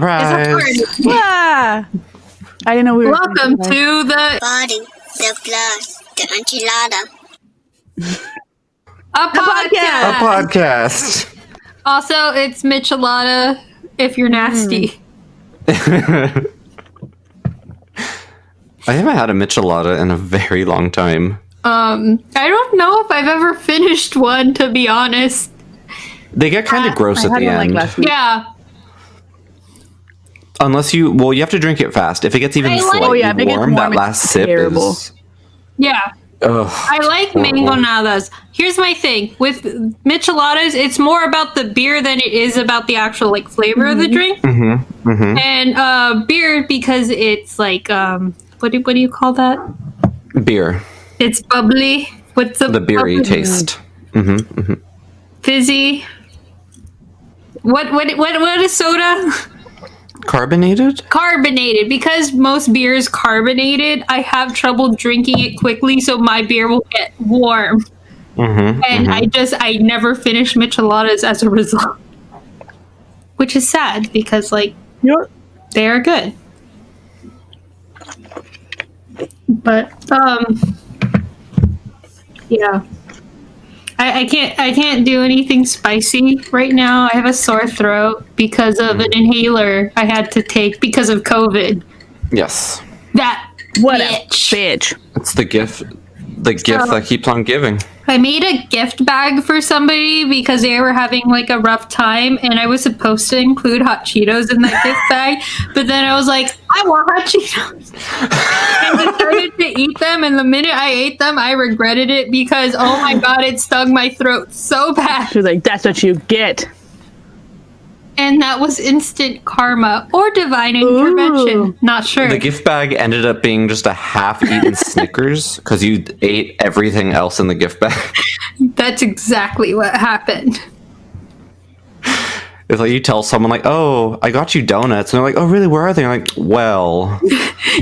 Surprise! Yeah. I didn't know we were. Welcome to the body, the blood, the enchilada. a podcast. A podcast. Also, it's Michelada if you're nasty. I haven't had a Michelada in a very long time. I don't know if I've ever finished one, to be honest. They get kind of gross at the end. last week. Yeah. Unless you have to drink it fast. If it gets even I like- slightly if it gets warm, that warm, last it's sip terrible. is... Yeah. Ugh, I like horrible. mangonadas. Here's my thing. With micheladas, it's more about the beer than it is about the actual like flavor of the drink. Mm-hmm, mm-hmm. And beer because it's like what do you call that? Beer. It's bubbly. What's The beery bubbly? taste. Mm-hmm, mm-hmm. Fizzy. What is soda? Carbonated? Carbonated. Because most beer is carbonated, I have trouble drinking it quickly, so my beer will get warm. Mm-hmm, And I never finish micheladas as a result. Which is sad because like they are good. But yeah. I can't do anything spicy right now. I have a sore throat because of an inhaler I had to take because of COVID. Yes. That What bitch. a bitch. It's the gift that keeps on giving. I made a gift bag for somebody because they were having like a rough time, and I was supposed to include hot Cheetos in that gift bag, but then I was like, I want hot Cheetos. And I started to eat them, and the minute I ate them, I regretted it because, oh my god, it stung my throat so bad. She was like, "That's what you get." And that was instant karma or divine intervention. Ooh. Not sure. The gift bag ended up being just a half-eaten Snickers because you ate everything else in the gift bag. That's exactly what happened. It's like you tell someone like, "Oh, I got you donuts," and they're like, "Oh, really? Where are they?" I'm like, "Well,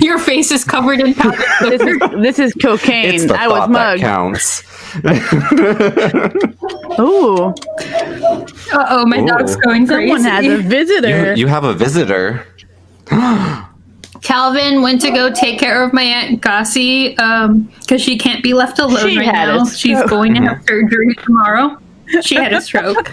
Your face is covered in powdered sugar. This is cocaine. it's the I was thought that mugged. counts." Ooh, Uh-oh, my dog's going crazy. someone has a visitor. You have a visitor. Calvin went to go take care of my Aunt Gussie because she can't be left alone She right had a now. She's stroke. going to have surgery tomorrow. She had a stroke.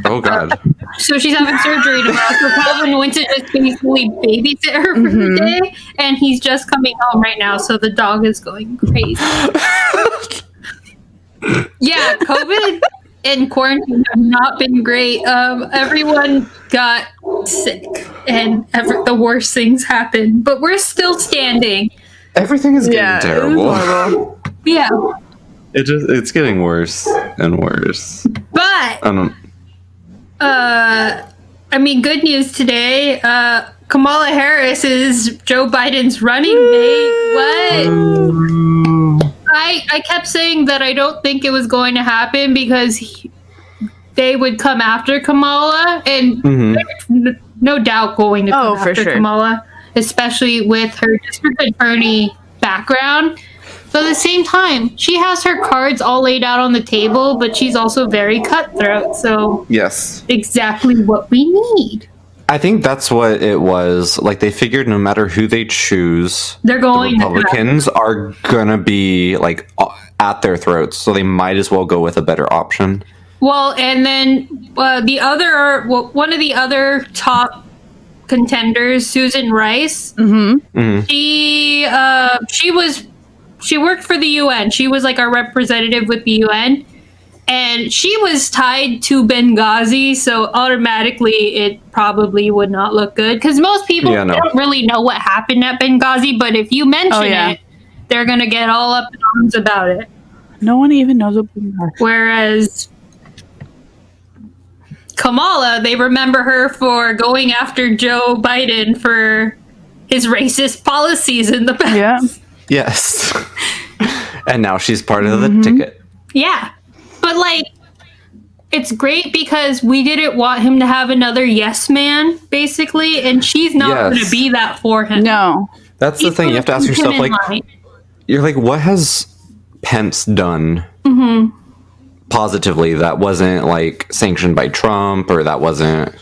Oh God. So she's having surgery tomorrow. So Calvin went to just basically babysit her for the day, and he's just coming home right now, so the dog is going crazy. Yeah, COVID and quarantine have not been great. Everyone got sick, and the worst things happened, but we're still standing. Everything is getting Yeah, it was terrible. horrible. Yeah, It's getting worse and worse. but I don't. I mean, good news today. Kamala Harris is Joe Biden's running mate. What? I kept saying that I don't think it was going to happen because they would come after Kamala, and they're no doubt going to come for after sure. Kamala, especially with her district attorney background. But at the same time, she has her cards all laid out on the table, but she's also very cutthroat. So Yes. exactly what we need. I think that's what it was. Like they figured no matter who they choose, They're the going to Republicans are gonna be like at their throats, so they might as well go with a better option. Well, and then one of the other top contenders, Susan Rice. She worked for the UN. She was like our representative with the UN. And she was tied to Benghazi, so automatically it probably would not look good. Because most people don't really know what happened at Benghazi, but if you mention it, they're going to get all up in arms about it. No one even knows what we are. Whereas Kamala, they remember her for going after Joe Biden for his racist policies in the past. Yeah. Yes. And now she's part of the ticket. Yeah. But, like, it's great because we didn't want him to have another yes man, basically, and she's not going to be that for him. No. That's the thing. You have to ask yourself, like, you're like, what has Pence done positively that wasn't, like, sanctioned by Trump or that wasn't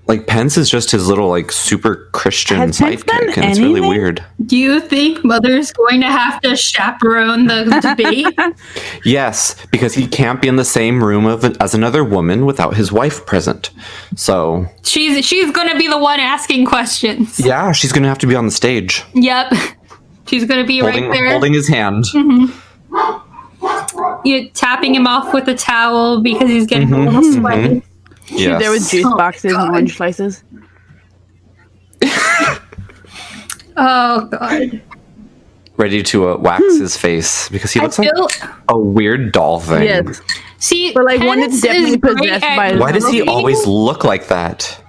Like Pence is just his little like super Christian Has Pence done sidekick, and it's really anything? weird. Do you think Mother's going to have to chaperone the debate? Yes, because he can't be in the same room as another woman without his wife present. So She's going to be the one asking questions. yeah, she's gonna have to be on the stage, Yep. She's going to be right there. holding his hand. You tapping him off with a towel because he's getting a little sweaty. Yes. There was juice boxes and orange slices. Oh god. Ready to wax his face because he looks like a weird doll thing. Yes. See, But, like, one Pence that's definitely is great possessed at by- Why does he cooking. always look like that?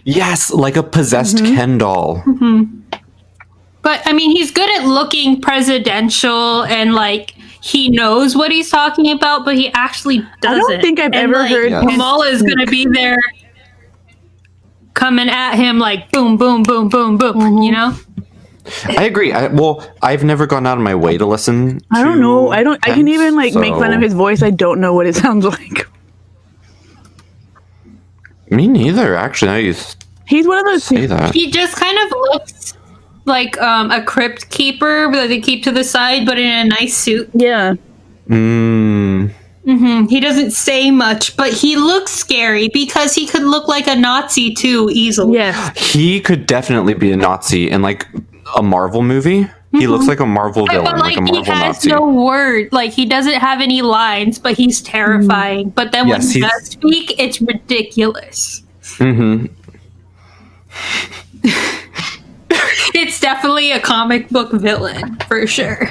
Yes, like a possessed Ken doll. But I mean, he's good at looking presidential and like he knows what he's talking about, but he actually doesn't. don't think I've And, ever like, heard Yes. Kamala is going to be there, coming at him like boom, boom, boom, boom, boom. You know? I agree. I've never gone out of my way to listen. I don't know. I can Pence, even like make fun of his voice. I don't know what it sounds like. Me neither. Actually, now you He's one of those say people. that. He just kind of looks like a crypt keeper that they keep to the side, but in a nice suit. Yeah. He doesn't say much, but he looks scary because he could look like a Nazi too easily. Yes. He could definitely be a Nazi in like a Marvel movie. He looks like a Marvel villain, But like a he Marvel has Nazi. no word. Like he doesn't have any lines, but he's terrifying. But then Yes, when he he's- does speak, it's ridiculous. Mm-hmm. It's definitely a comic book villain for sure.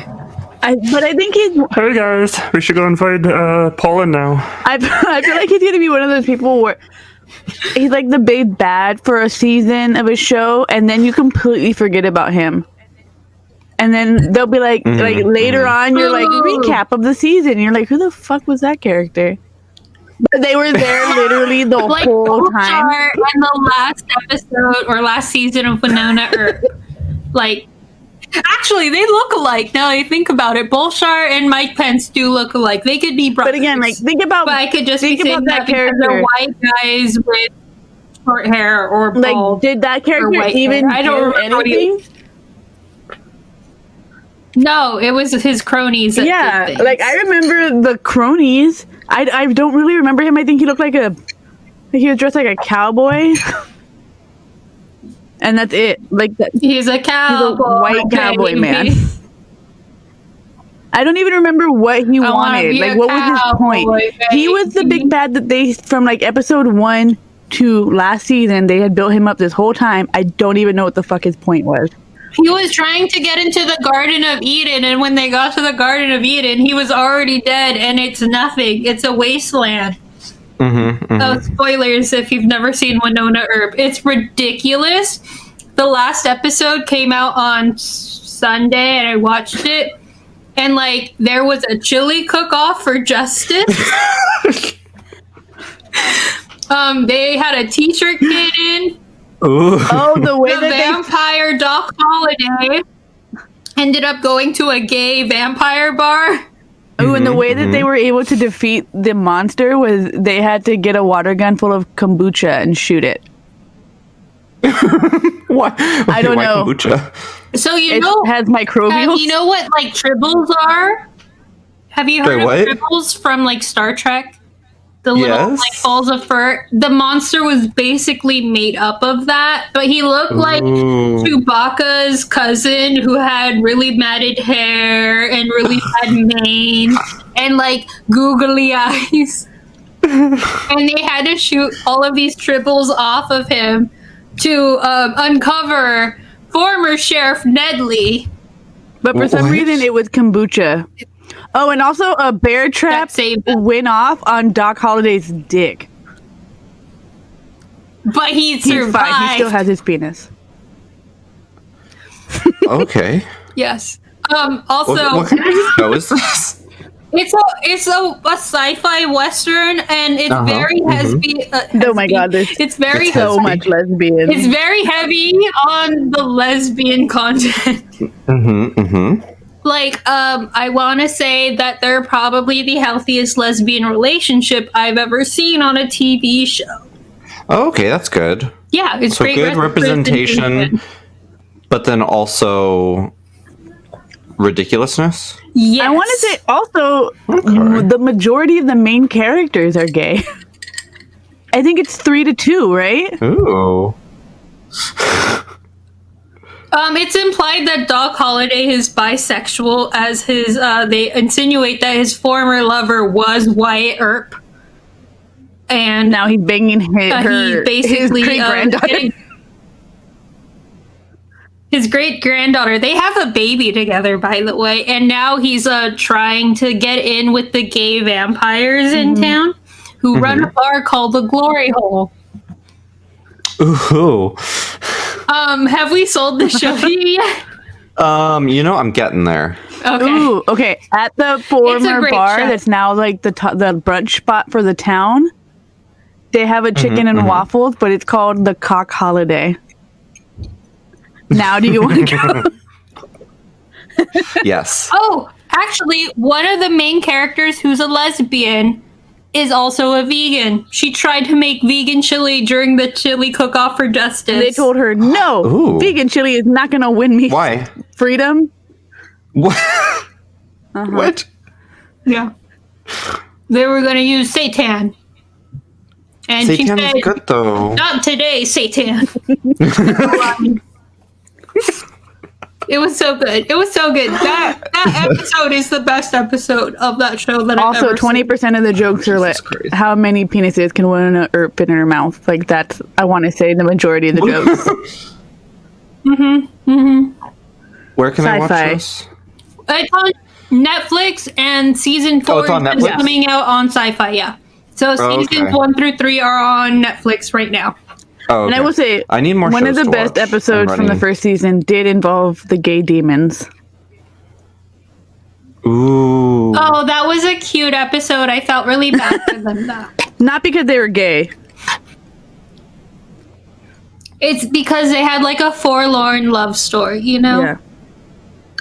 But I think he's. Hey guys, we should go and find Paulin now. I feel like he's gonna be one of those people where he's like the big bad for a season of a show, and then you completely forget about him. And then they'll be like later on, you're like Ooh. recap of the season. You're like, who the fuck was that character? But they were there literally the Like whole time. Bolshar in the last episode or last season of Winona Earp. Like, actually, they look alike. Now that I think about it, Bolshar and Mike Pence do look alike. They could be brothers. But again, like think about But I could just think be saying about that because they're white guys with short hair or bald. like did that character white even hair. I don't do remember what he- anything? No, it was his cronies. That Yeah, did things. like I remember the cronies. I don't really remember him. I think he looked like he was dressed like a cowboy, and that's it. Like that, he's a cowboy, white cowboy baby. man. I don't even remember what he I wanna wanted. be Like, a what was his point? cowboy, He was the baby. big bad that they from like episode 1 to last season. They had built him up this whole time. I don't even know what the fuck his point was. He was trying to get into the Garden of Eden, and when they got to the Garden of Eden, he was already dead, and it's nothing. It's a wasteland. Oh, spoilers if you've never seen Winona Earp. It's ridiculous. The last episode came out on Sunday, and I watched it. And, like, there was a chili cook-off for Justice. They had a t-shirt kid in. Oh, the way The that vampire Doc Holliday ended up going to a gay vampire bar. and the way that they were able to defeat the monster was they had to get a water gun full of kombucha and shoot it. What? I don't Why know. kombucha? So you It know, has microbials. you know what like tribbles are? Have you heard Wait, of what? tribbles from like Star Trek? The little Yes. like balls of fur. The monster was basically made up of that, but he looked like Ooh. Chewbacca's cousin who had really matted hair and really bad mane and like googly eyes. And they had to shoot all of these tribbles off of him to uncover former Sheriff Nedley. But for some What? reason, it was kombucha. Oh, and also a bear trap saved him. went off on Doc Holliday's dick. But he He's fine. He survived. still has his penis. Okay. Yes. Also, What kind of show is this? it's a sci-fi western, and it's very Oh my god, there's it's very It's so heavy. much lesbian. It's very heavy on the lesbian content. Like, I want to say that they're probably the healthiest lesbian relationship I've ever seen on a TV show. Oh, okay, that's good. Yeah, it's So great good representation, but then also ridiculousness. Yes. I want to say also Okay. the majority of the main characters are gay. I think it's 3-2, right? Ooh. It's implied that Doc Holliday is bisexual, as his they insinuate that his former lover was Wyatt Earp, and Now he's banging he basically his great granddaughter. his great granddaughter. They have a baby together, by the way, and now he's trying to get in with the gay vampires in town, who run a bar called the Glory Hole. Ooh. Have we sold the show to you yet? I'm getting there. Okay. Ooh, okay. At the It's a former great bar show. that's now like the brunch spot for the town, they have a chicken and waffles, but it's called the Cock Holiday. Now, do you want to go? Yes. Oh, actually, one of the main characters who's a lesbian is also a vegan. She tried to make vegan chili during the chili cook-off for Justice. They told her, no, Ooh. vegan chili is not going to win me Why? freedom. What? What? Yeah. They were going to use seitan. And she Satan said, is good though. not today, seitan. It was so good. It was so good. That episode is the best episode of that show that I've Also, ever 20% of the jokes are like, Christ. how many penises can one fit in her mouth? Like, that's, I want to say, the majority of the jokes. Where can I watch Sci-fi. this? seen. It's on Netflix, and season 4 it's on is Netflix? coming out on Sci-Fi, yeah. So seasons Okay. 1 through 3 are on Netflix right now. Oh, And I okay. will say, I need more one of shows the to best watch. episodes I'm from the running- first season did involve the gay demons. Ooh. Oh, that was a cute episode. I felt really bad for them, though. Not because they were gay. It's because they had like a forlorn love story, you know? Yeah.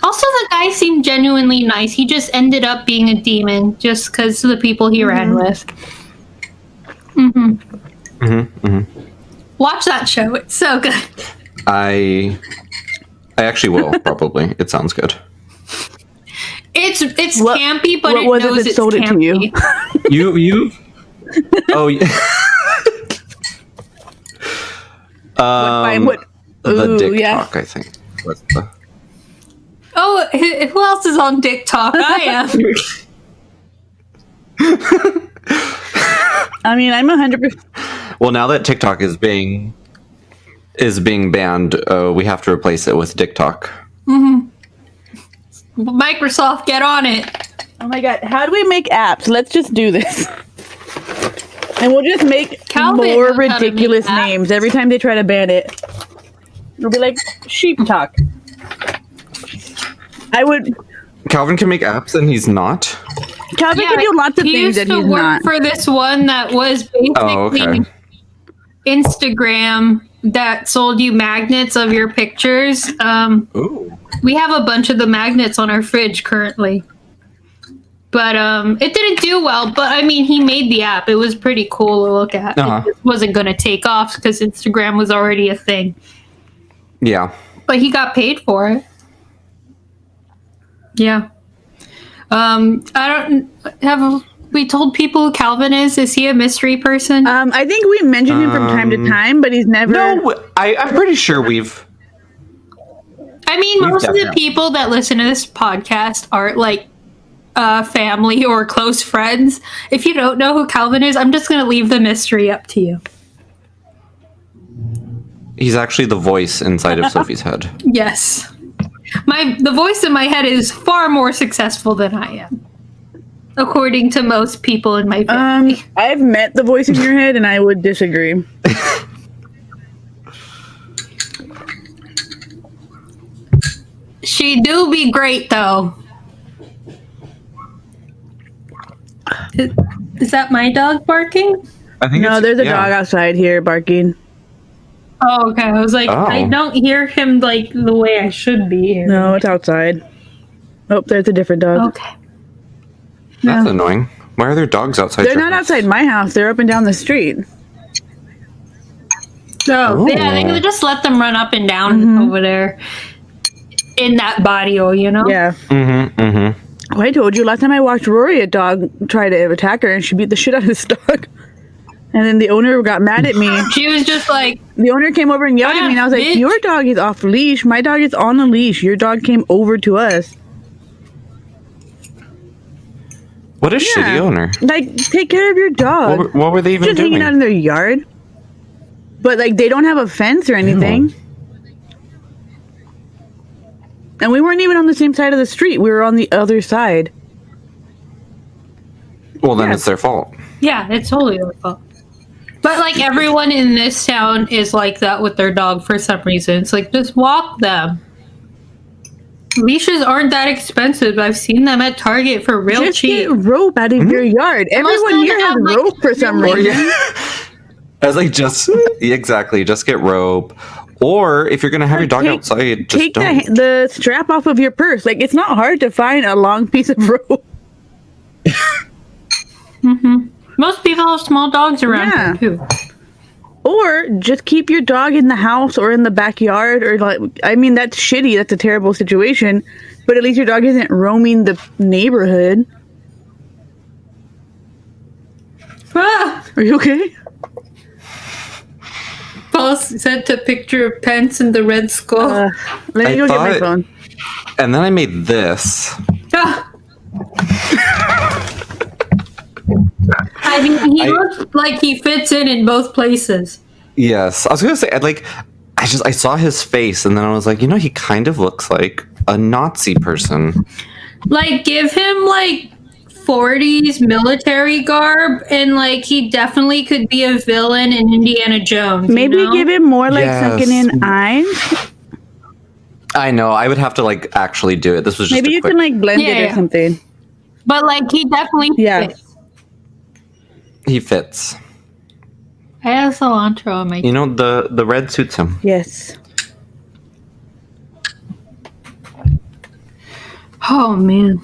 Also, the guy seemed genuinely nice. He just ended up being a demon just because of the people he ran with. Watch that show. It's so good. I actually will probably. It sounds good. It's What- campy, but what it was it knows that it's sold it to you? campy. You. Oh. Yeah. What? The Ooh, dick yeah. talk, I think. What's the- Oh, who else is on TikTok? I am. I mean, I'm 100%. Well, now that TikTok is being banned, we have to replace it with TikTok. Microsoft, get on it. Oh my god, how do we make apps? Let's just do this. And we'll just make Calvin more knows how to make ridiculous apps. names every time they try to ban it. It'll be like sheep talk. I would. Calvin can make apps, and he's not. Calvin can do lots of he things used that to he's work not. for this one that was basically Oh, okay. Instagram that sold you magnets of your pictures. Ooh. We have a bunch of the magnets on our fridge currently. But it didn't do well. But I mean, he made the app. It was pretty cool to look at. Uh-huh. It just wasn't going to take off because Instagram was already a thing. Yeah. But he got paid for it. Yeah. I don't have. We told people who Calvin is. Is he a mystery person? I think we mention him from time to time, but he's never. No, I'm pretty sure we've. I mean, We've most of the definitely- people that listen to this podcast are like family or close friends. If you don't know who Calvin is, I'm just going to leave the mystery up to you. He's actually the voice inside of Sophie's head. Yes. The voice in my head is far more successful than I am, according to most people in my family. I've met the voice in your head, and I would disagree. She do be great, though. Is that my dog barking? I think. No, there's a dog outside here barking. Oh, okay. I was like, Oh. I don't hear him like the way I should be hearing. No, it's outside. Oh, there's a different dog. Okay. That's annoying. Why are there dogs outside? They're your not house? outside my house. They're up and down the street. So yeah, they could just let them run up and down over there in that barrio, you know? Yeah. Oh, I told you last time I watched Rory, a dog tried to attack her and she beat the shit out of this dog. And then the owner got mad at me. She was just like, The owner came over and yelled at me, and I was like, bitch. "Your dog is off leash. My dog is on a leash. Your dog came over to us." What a shitty owner. Like, take care of your dog. What were they even Just doing? hanging out in their yard. But like, they don't have a fence or anything. And we weren't even on the same side of the street. We were on the other side. Well, then Yeah. it's their fault. yeah, it's totally their fault. But like everyone in this town is like that with their dog for some reason. It's like, just walk them. Leashes aren't that expensive. I've seen them at Target for real Just cheap. get rope out of your yard. Everyone of here them has have, like, rope for some Or, reason. I was like, exactly, just get rope. Or if you're going to have your dog outside, just Take don't. the strap off of your purse. Like, it's not hard to find a long piece of rope. Most people have small dogs around Yeah. here too. Or just keep your dog in the house or in the backyard. Or like, I mean, that's shitty. That's a terrible situation. But at least your dog isn't roaming the neighborhood. Ah! Are you okay? Paul sent a picture of Pence and the Red Skull. Let me I go get my thought- phone. And then I made this. Ah! I mean, he looks like he fits in both places. Yes, I was gonna say, I saw his face, and then I was like, he kind of looks like a Nazi person. Like, give him like 40s military garb, and like he definitely could be a villain in Indiana Jones. Maybe give him more like Yes. sunken in eyes. I know. I would have to like actually do it. This was just Maybe a you quick. can like blend it Yeah. or something. But like he definitely Yeah. fits. He fits. I have cilantro on my. The red suits him. Yes. Oh man,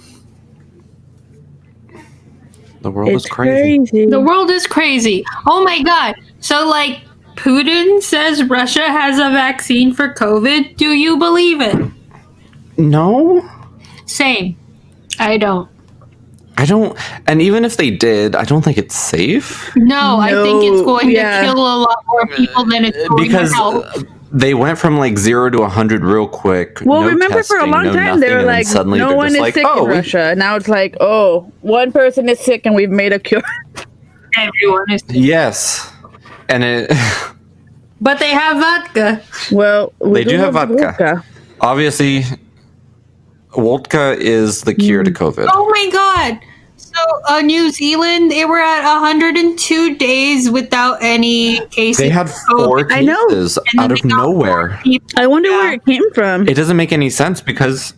The world It's is crazy. crazy. the world is crazy. Oh my god. So like, Putin says Russia has a vaccine for COVID. Do you believe it? No, Same. I don't. I don't. And even if they did, I don't think it's safe No, I think it's No, going yeah. to kill a lot more people than it's going because to help. they went from like 0 to 100 real quick. Well, no remember for a testing, long no time nothing, they were and then like, suddenly no they're one just is like, sick in Russia. Now it's like, oh, one person is sick and we've made a cure. Everyone is. Yes, and it But they have vodka. Well, we They do have love vodka. Obviously, vodka is the cure to COVID. Oh my god. So, New Zealand, they were at 102 days without any cases. They had of COVID. 4 I know. cases And then out of they got nowhere. more people. I wonder Yeah. where it came from. It doesn't make any sense because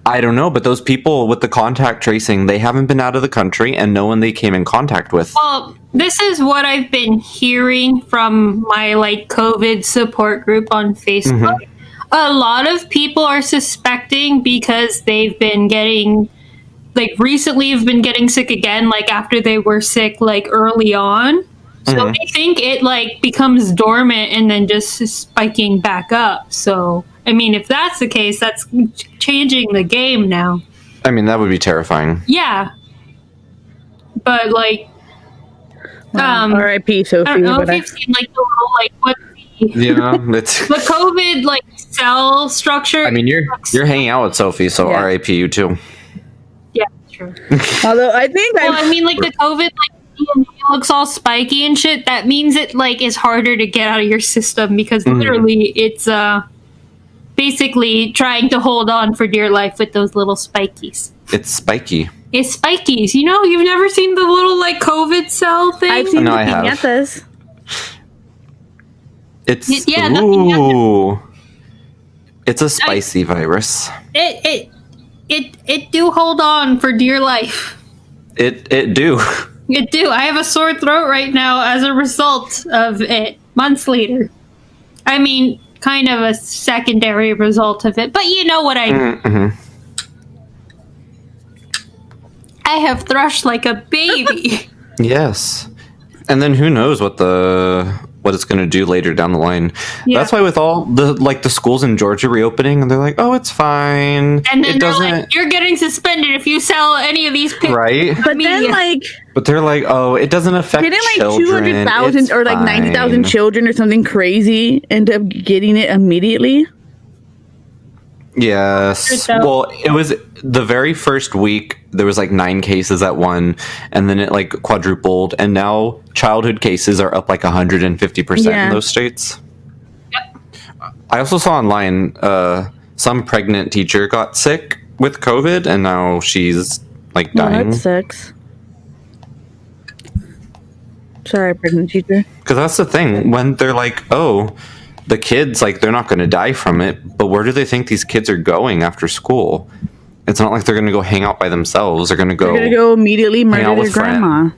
I don't know, but those people with the contact tracing, they haven't been out of the country and no one they came in contact with. Well, this is what I've been hearing from my like COVID support group on Facebook. A lot of people are suspecting because they've been getting like recently have been getting sick again, like after they were sick like early on. So they think it like becomes dormant and then just is spiking back up. So I mean, if that's the case, that's changing the game now. I mean, that would be terrifying. Yeah. But like R.I.P. Sophie. I don't know but if you've seen like the little like what It's. the COVID like cell structure. I mean, you're hanging out with Sophie, so Yeah. R.I.P. you too. yeah, true. Although I think Well, I mean, like the COVID like DNA looks all spiky and shit. That means it like is harder to get out of your system because literally it's basically trying to hold on for dear life with those little spikies. It's spiky. It's spikies. You know, you've never seen the little like COVID cell thing. I've seen No, the I have. piñatas. It's Yeah, the ooh. It's a spicy virus. It do hold on for dear life. It do. It do. I have a sore throat right now as a result of it. Months later. I mean, kind of a secondary result of it, but you know what I mean. Mm-hmm. I have thrush like a baby. Yes. And then who knows what what it's going to do later down the line. Yeah. That's why with all the schools in Georgia reopening, and they're like, oh, it's fine. And then it they're doesn't, like, you're getting suspended if you sell any of these pictures. right? But then, like, But they're like, oh, it doesn't affect didn't like children. 200,000 It's or like 90,000 fine. children or something crazy end up getting it immediately? Yes. Good though. Well, it was the very first week, there was like 9 cases at one, and then it like quadrupled, and now childhood cases are up like 150% Yeah. in those states. Yep. I also saw online some pregnant teacher got sick with COVID, and now she's like Well, dying. that sucks. Sorry, pregnant teacher. Because that's the thing, when they're like, oh, the kids, like, they're not going to die from it, but where do they think these kids are going after school? It's not like they're going to go hang out by themselves. They're going to They're go gonna go immediately out murder their with friends. grandma.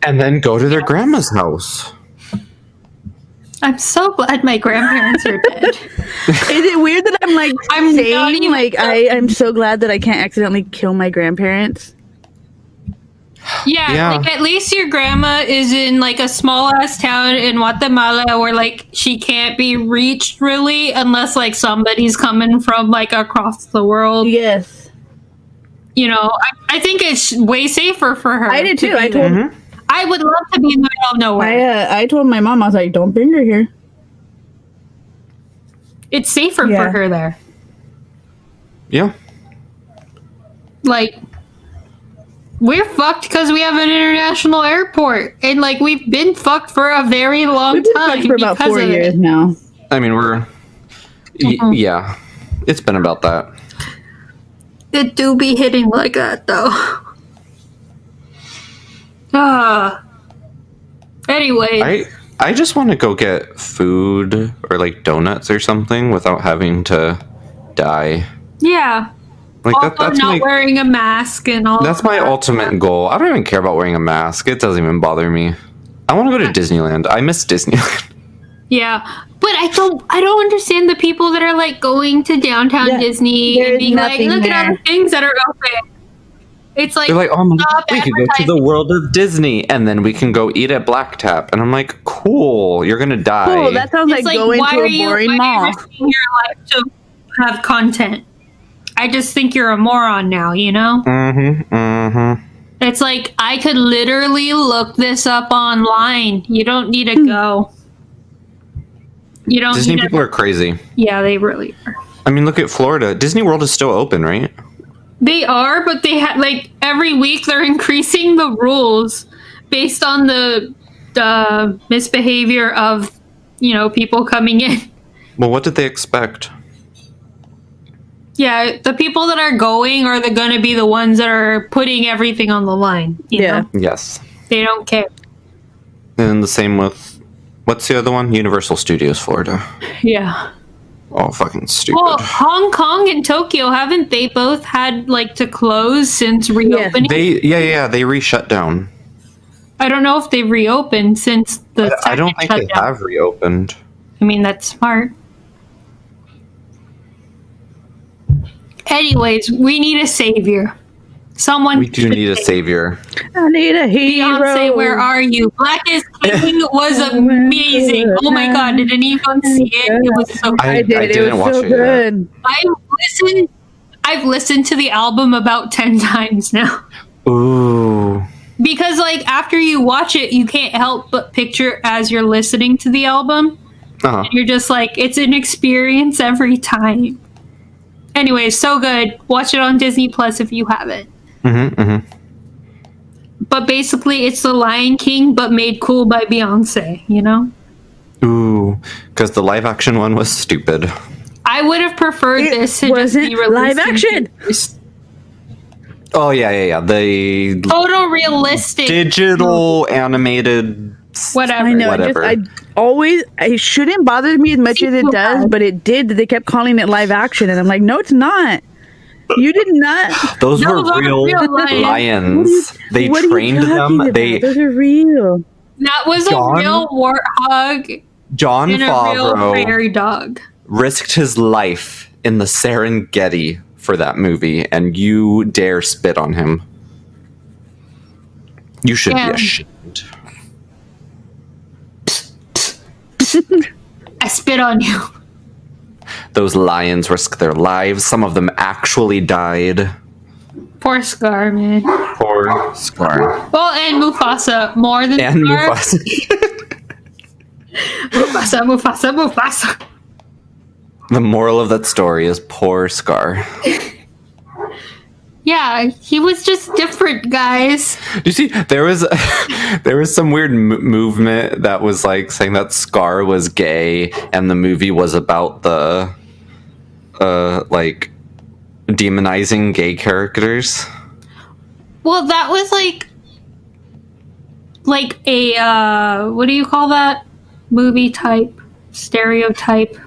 and then go to their grandma's house. I'm so glad my grandparents are dead. Is it weird that I'm like I'm not saying even like I'm so glad that I can't accidentally kill my grandparents? Yeah, Yeah. like at least your grandma is in like a small ass town in Guatemala where like she can't be reached really unless like somebody's coming from like across the world. Yes, You know, I think it's way safer for her. I did to too. be I there. told I would love to be in the middle of nowhere. I told my mom, I was like, don't bring her here. It's safer Yeah. for her there. Yeah. Like, we're fucked because we have an international airport, and like we've been fucked for a very long We've been time fucked for about because 4 of years it. now. I mean, yeah. It's been about that. It do be hitting like that though. Anyway, I just want to go get food or like donuts or something without having to die. yeah. Like Also that's not my wearing a mask and all. that's my that. ultimate goal. I don't even care about wearing a mask. It doesn't even bother me. I want to go to Disneyland. I miss Disneyland. Yeah, but I don't understand the people that are like going to downtown Yeah, Disney and there's being like, nothing look at all there. the things that are open. It's like They're like, oh my God, stop we could go to the advertising. world of Disney and then we can go eat at Black Tap. And I'm like, cool, you're gonna die. Cool, that sounds It's like going why to are a you boring why are mall. you risking your life to have content? I just think you're a moron now, you know? It's like I could literally look this up online. You don't need to go. You don't Disney need people to, are crazy. yeah, they really are. I mean, look at Florida. Disney World is still open, right? They are, but they have like every week they're increasing the rules based on the misbehavior of, you know, people coming in. Well, what did they expect? Yeah, the people that are going are going to be the ones that are putting everything on the line. You Yeah. know? Yes. They don't care. And the same with, what's the other one? Universal Studios Florida. Yeah. Oh, fucking stupid. Well, Hong Kong and Tokyo, haven't they both had like to close since reopening? They re-shut down. I don't know if they reopened since the I don't second think they shutdown. have reopened. I mean, that's smart. Anyways, we need a savior. Someone. We do need a savior. I need a hero. Beyonce, where are you? Black is King was amazing. Oh my god, did anyone see it? It was so good. I did. It didn't was watch so it yet. good. I've listened to the album about 10 times now. Ooh. Because like after you watch it, you can't help but picture as you're listening to the album. Uh-huh. You're just like, it's an experience every time. Anyway, so good. Watch it on Disney Plus if you haven't. But basically, it's The Lion King, but made cool by Beyonce, you know? Ooh. Because the live action one was stupid. I would have preferred this to just wasn't be released live in action. theaters. Oh, yeah. The Photorealistic. digital animated. Whatever. I know. Whatever. It shouldn't bother me as much as it does, but it did. They kept calling it live action, and I'm like, no, it's not. You did not. Those Those were are real real lions. lions. They What are you trained talking them. about? Those are real. That was John? a real warthog John and a real Favreau prairie dog. risked his life in the Serengeti for that movie, and you dare spit on him. You should Yeah. be ashamed. I spit on you. Those lions risk their lives. Some of them actually died. Poor Scar, man. Poor Scar. Well, and Mufasa more than And Scar. Mufasa. The moral of that story is poor Scar. Yeah, he was just different, guys. You see, there was some weird movement that was like saying that Scar was gay, and the movie was about the like demonizing gay characters. Well, that was like a what do you call that? Movie type, stereotype,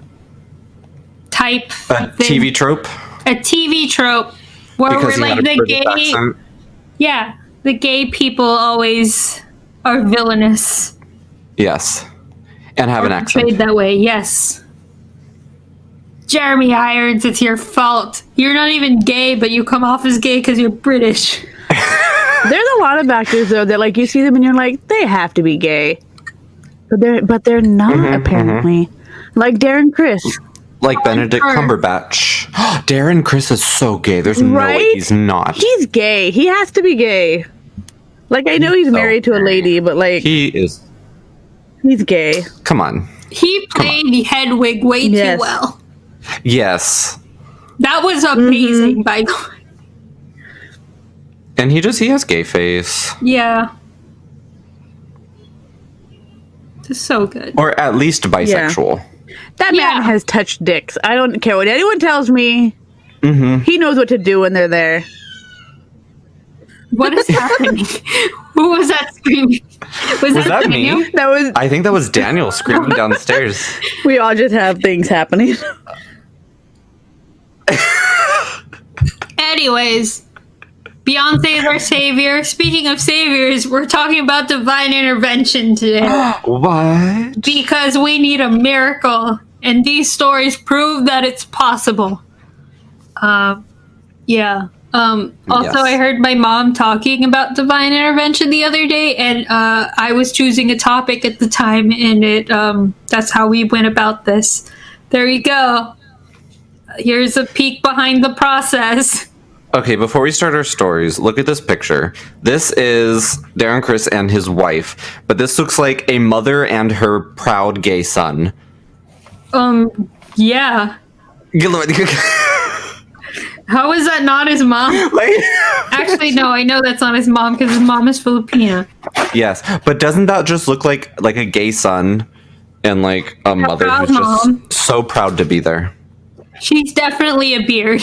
type A thing. TV trope. A TV trope where Because we're he had like a the British gay. accent. Yeah, the gay people always are villainous. Yes, and have Or an accent. portrayed that way. Yes. Jeremy Irons, it's your fault. You're not even gay, but you come off as gay because you're British. There's a lot of actors though that like you see them and you're like they have to be gay, but they're not apparently. Like Darren Criss. Like Benedict sure. Cumberbatch. Darren Criss is so gay. There's no way Right? he's not. He's gay. He has to be gay. Like I know he's so married to a lady, but like He is. he's gay. Come on. He played Hedwig way Yes. too well. Yes. That was amazing, by the way. And he has gay face. Yeah. Just so good. Or at least bisexual. That Yeah. man has touched dicks. I don't care what anyone tells me. He knows what to do when they're there. What is happening? Who was that screaming? Was that me? Daniel? That was I think that was Daniel screaming downstairs. we all just have things happening. Anyways, Beyonce is our savior. Speaking of saviors, we're talking about divine intervention today What? because we need a miracle, and these stories prove that it's possible. Yeah. Also, Yes. I heard my mom talking about divine intervention the other day, and I was choosing a topic at the time, and that's how we went about this. There you go. Here's a peek behind the process. Okay, before we start our stories, look at this picture. This is Darren Criss and his wife, but this looks like a mother and her proud gay son. Yeah. Like, How is that not his mom? Actually, no, I know that's not his mom because his mom is Filipina. yes, but doesnn't that just look like a gay son and like a mother proud who's just mom. so proud to be there? She's definitely a beard.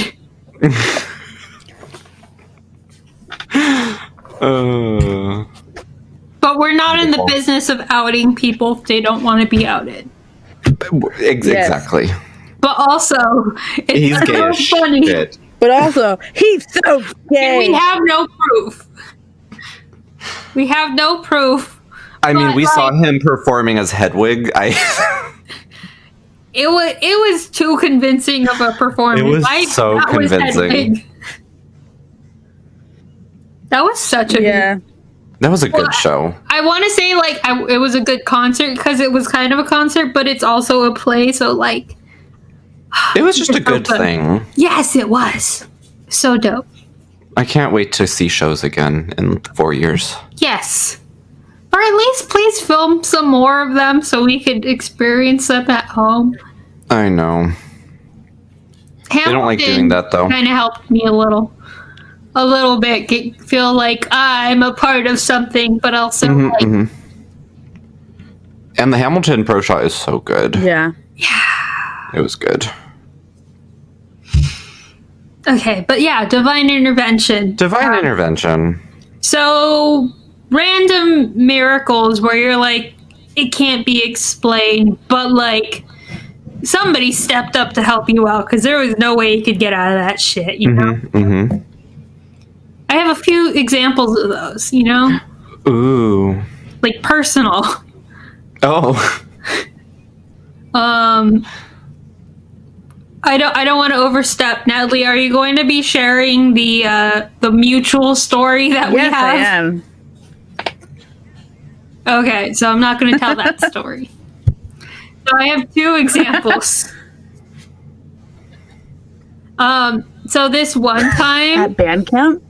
But we're not in the business of outing people if they don't want to be outed. Exactly. But also, it's He's so gay as funny. shit. But also, he's so And gay. we have no proof. We have no proof. I mean, But, we saw like- him performing as Hedwig. It was too convincing of a performance. It was so that was convincing. Hedwig. That was such a Yeah. That was a good show. I want to say like it was a good concert because it was kind of a concert, but it's also a play. So like, It was just a It's so good fun. thing. yes, it was so dope. I can't wait to see shows again in 4 years. Yes, or at least please film some more of them so we could experience them at home. I know. They don't like doing that though. Kind of helped me a little bit. Feel like I'm a part of something, but also like And the Hamilton Pro Shot is so good. Yeah. It was good. okay, but yeah, divine intervention. Divine intervention. So, random miracles where you're like, it can't be explained, but like, somebody stepped up to help you out because there was no way you could get out of that shit, you know? Mm-hmm. I have a few examples of those, you know? Ooh. Like personal. Oh. I don't want to overstep. Natalie, are you going to be sharing the mutual story that we Yes, have? I am. Okay, so I'm not going to tell that story. So I have two examples. So this one time At band camp?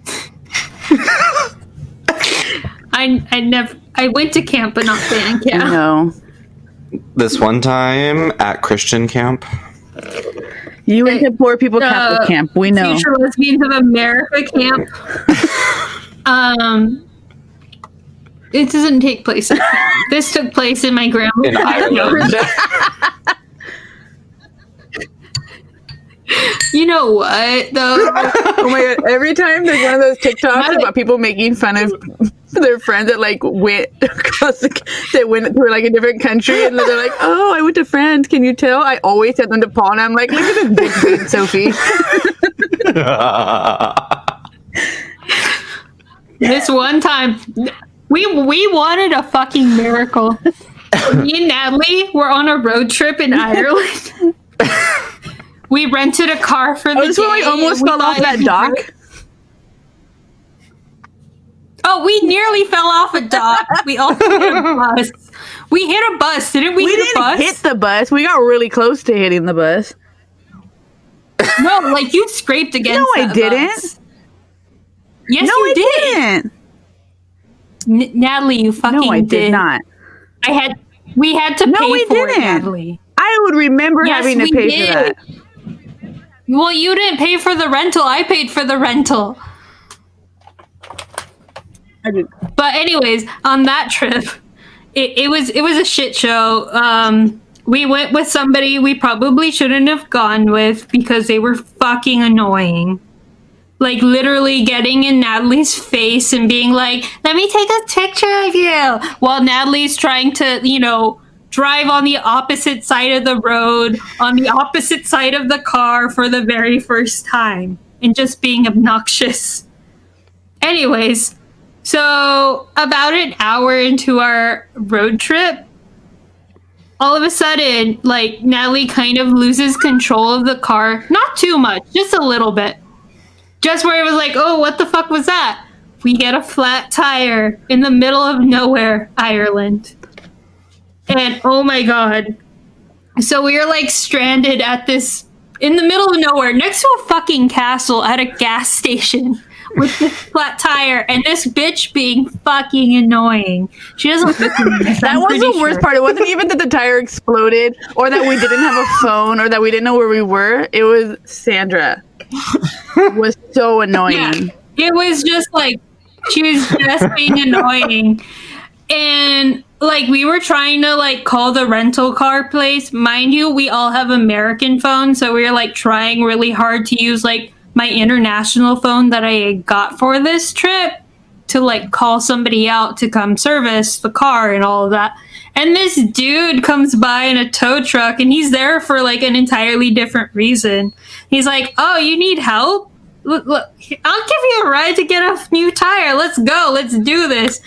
I went to camp, but not band camp. No. This one time at Christian camp. You went to poor people Catholic camp. We know. Future Lesbians of America camp. It doesn't take place. This took place in my grandma's In Ireland. You know what, though? Oh my god! Every time there's one of those TikToks about people making fun of their friends that like went across that went through like a different country, and they're like, "Oh, I went to France. Can you tell?" I always send them to Paul, and I'm like, "Look at this bitch being Sophie." This one time, we wanted a fucking miracle. Me and Natalie were on a road trip in Ireland. We rented a car for the Oh, this day. one we almost fell off that dock. Oh, we nearly fell off a dock. We also hit a bus. We hit a bus, didn't we? We hit a didn't bus? hit the bus. We got really close to hitting the bus. No, like you scraped against. No, I that didn't. bus. Yes, No, you I did. didn't. Natalie, you fucking No, I did not. We had to No, pay we for it, didn't. Natalie. I would remember Yes, having to we pay did. for that. Well, you didn't pay for the rental. I paid for the rental. I did. But anyways, on that trip, it was a shit show. We went with somebody we probably shouldn't have gone with because they were fucking annoying. Like literally getting in Natalie's face and being like, "Let me take a picture of you," while Natalie's trying to, drive on the opposite side of the road, on the opposite side of the car for the very first time, and just being obnoxious. Anyways, so about an hour into our road trip, all of a sudden, like, Natalie kind of loses control of the car. Not too much, just a little bit. Just where it was like, oh, what the fuck was that? We get a flat tire in the middle of nowhere, Ireland. And oh my god. So we were like stranded at this, in the middle of nowhere, next to a fucking castle at a gas station with this flat tire and this bitch being fucking annoying. She doesn't listen to me. That was the worst part. It wasn't even that the tire exploded or that we didn't have a phone or that we didn't know where we were. It was Sandra. Was so annoying. Yeah, it was just like, she was just being annoying. And like we were trying to like call the rental car place. Mind you, we all have American phones, so we were like trying really hard to use like my international phone that I got for this trip to like call somebody out to come service the car and all of that. And this dude comes by in a tow truck and he's there for like an entirely different reason. He's like, "Oh, you need help? Look, I'll give you a ride to get a new tire. Let's go. Let's do this."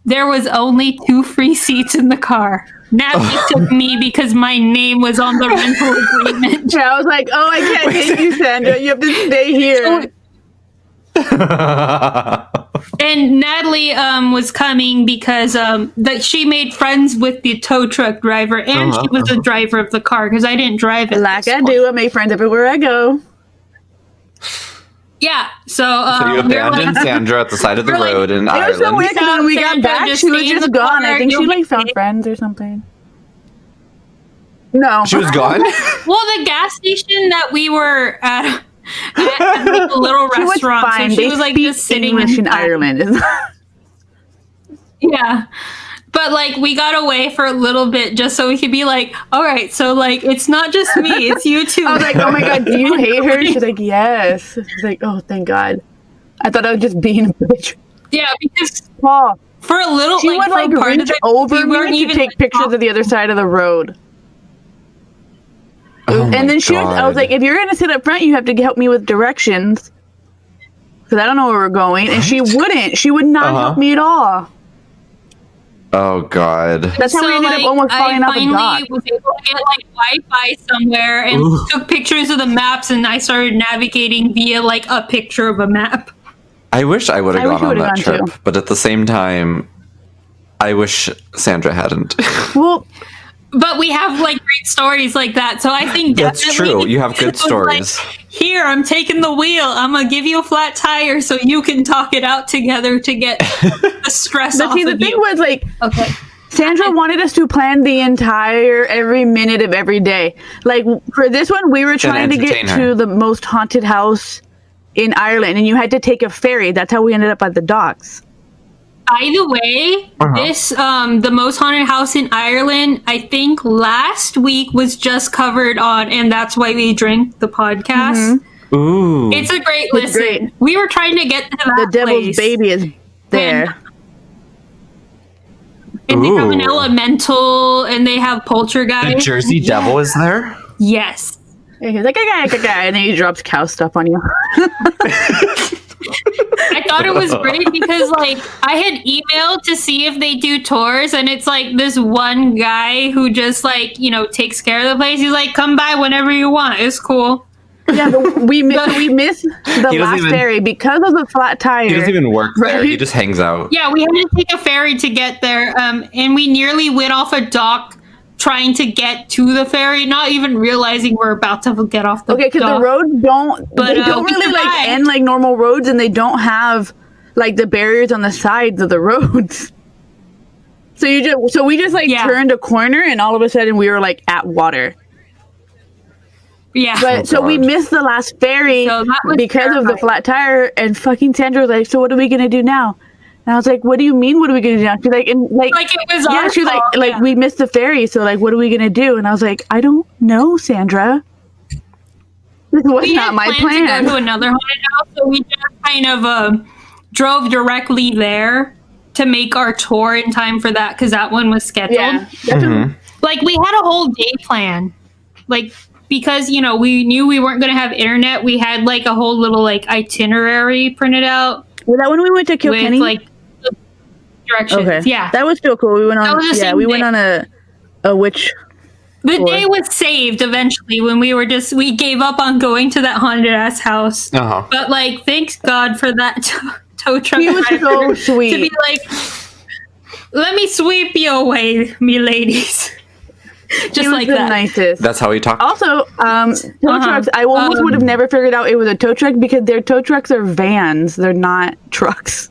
There was only 2 free seats in the car. Natalie took me because my name was on the rental agreement. Yeah, I was like, "Oh, I can't take you, Sandra. You have to stay here." And Natalie was coming because that she made friends with the tow truck driver, and she was the driver of the car because I didn't drive it. Like I do, I make friends everywhere I go. Yeah, so So you abandoned Sandra at the side of the road in It was so Ireland. weird because when we got Sandra, back, just she was stay in just the gone. car. I think she You'll like be found safe. friends or something. No, She was gone? Well, the gas station that we were at like a little she was restaurant, fine. so she They was like speak just sitting English in back. Ireland. Yeah. But like we got away for a little bit just so we could be like, all right, so like it's not just me, it's you too. I was like, "Oh my god, do you hate her?" She's like, "Yes." She's like, "Oh, thank God." I thought I was just being a bitch. Yeah, because Paul, for a little she like would for like a part of reach it, over we weren't me to even take pictures of the other side of the road. And then I was like, "If you're gonna sit up front, you have to help me with directions, because I don't know where we're going." And she wouldn't. She would not help me at all. Oh, God. That's how we ended up almost falling off the dock. I finally was able to get like Wi-Fi somewhere and took pictures of the maps, and I started navigating via like a picture of a map. I wish I would have I wish gone on you that would've gone trip, but at the same time, I wish Sandra hadn't. Well, But we have like great stories like that, so I think That's definitely true. You have good it was like, stories. here, I'm taking the wheel. I'm gonna give you a flat tire so you can talk it out together to get the stress But off see, the of thing you. was like, Okay. Sandra wanted us to plan the entire every minute of every day. Like for this one, we were trying to get entertain her. to the most haunted house in Ireland, and you had to take a ferry. That's how we ended up at the docks. By the way, this the most haunted house in Ireland, I think last week was just covered on, and that's why we drink the podcast. Ooh. It's a great It's listen. great. We were trying to get to that The devil's place. baby is there. And they have an Ooh. elemental, and they have the poltergeist. Jersey Devil is there? Yes. And he's like, and then he drops cow stuff on you. I thought it was great because, like, I had emailed to see if they do tours, and it's like this one guy who just, like, you know, takes care of the place. He's like, come by whenever you want. It's cool. Yeah, but we missed the He doesn't last even- ferry because of the flat tire. He doesn't even work there. He Right. just hangs out. Yeah, we had to take a ferry to get there, and we nearly went off a dock trying to get to the ferry, not even realizing we're about to get off the Okay, because dock. the roads don't But, they don't we really like survived. end like normal roads, and they don't have like the barriers on the sides of the roads. So we just like Yeah. turned a corner, and all of a sudden we were like at water. Yeah. But so we God. missed the last ferry So that was because of the terrifying. flat tire. And fucking Sandra was like, "So what are we gonna do now?" And I was like, "What do you mean? What are we gonna do now?" She's like, "And like Like, it was yeah." our She's fault, like, yeah. we missed the ferry, so like, what are we gonna do?" And I was like, "I don't know, Sandra. This was We not had my planned plan." to go to another haunted house, so we just kind of drove directly there to make our tour in time for that, because that one was scheduled. Yeah, that's what- Like, we had a whole day plan. Like, because, you know, we knew we weren't going to have internet, we had, like, a whole little, like, itinerary printed out was that when we went to Kilkenny? with, like, the directions. Okay. Yeah. That was still cool. We went That on was the same we went day. on a witch. The tour. day was saved eventually when we gave up on going to that haunted ass house. Uh-huh. But, like, thanks God for that tow truck He was driver so sweet. to be like, let me sweep you away, me ladies. He Just was like the that. nicest. That's how he talked. Also, tow trucks, I almost would have never figured out it was a tow truck because their tow trucks are vans. They're not trucks.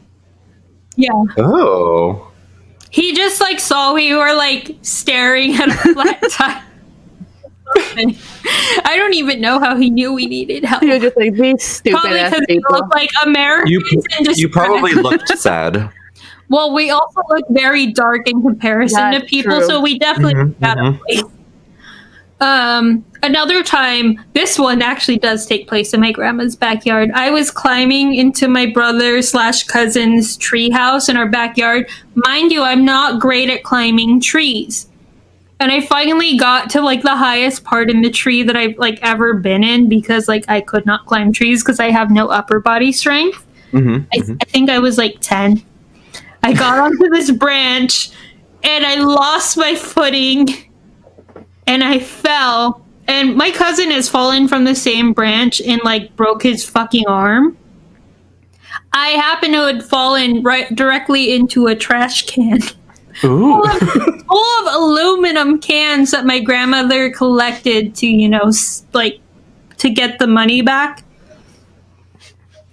Yeah. Oh. He just like saw we were like staring at a flat tire. I don't even know how he knew we needed help. He was just like, these stupid Probably ass because we people. look like Americans in distress. You probably looked sad. Well, we also look very dark in comparison to That's people, true. so we definitely got a place. Another time, this one actually does take place in my grandma's backyard. I was climbing into my brother/cousin's tree house in our backyard. Mind you, I'm not great at climbing trees. And I finally got to like the highest part in the tree that I've like ever been in because like I could not climb trees because I have no upper body strength. I think I was like 10. I got onto this branch and I lost my footing and I fell. And my cousin has fallen from the same branch and like broke his fucking arm. I happen to have fallen right directly into a trash can. Ooh. Full of aluminum cans that my grandmother collected to, you know, like to get the money back.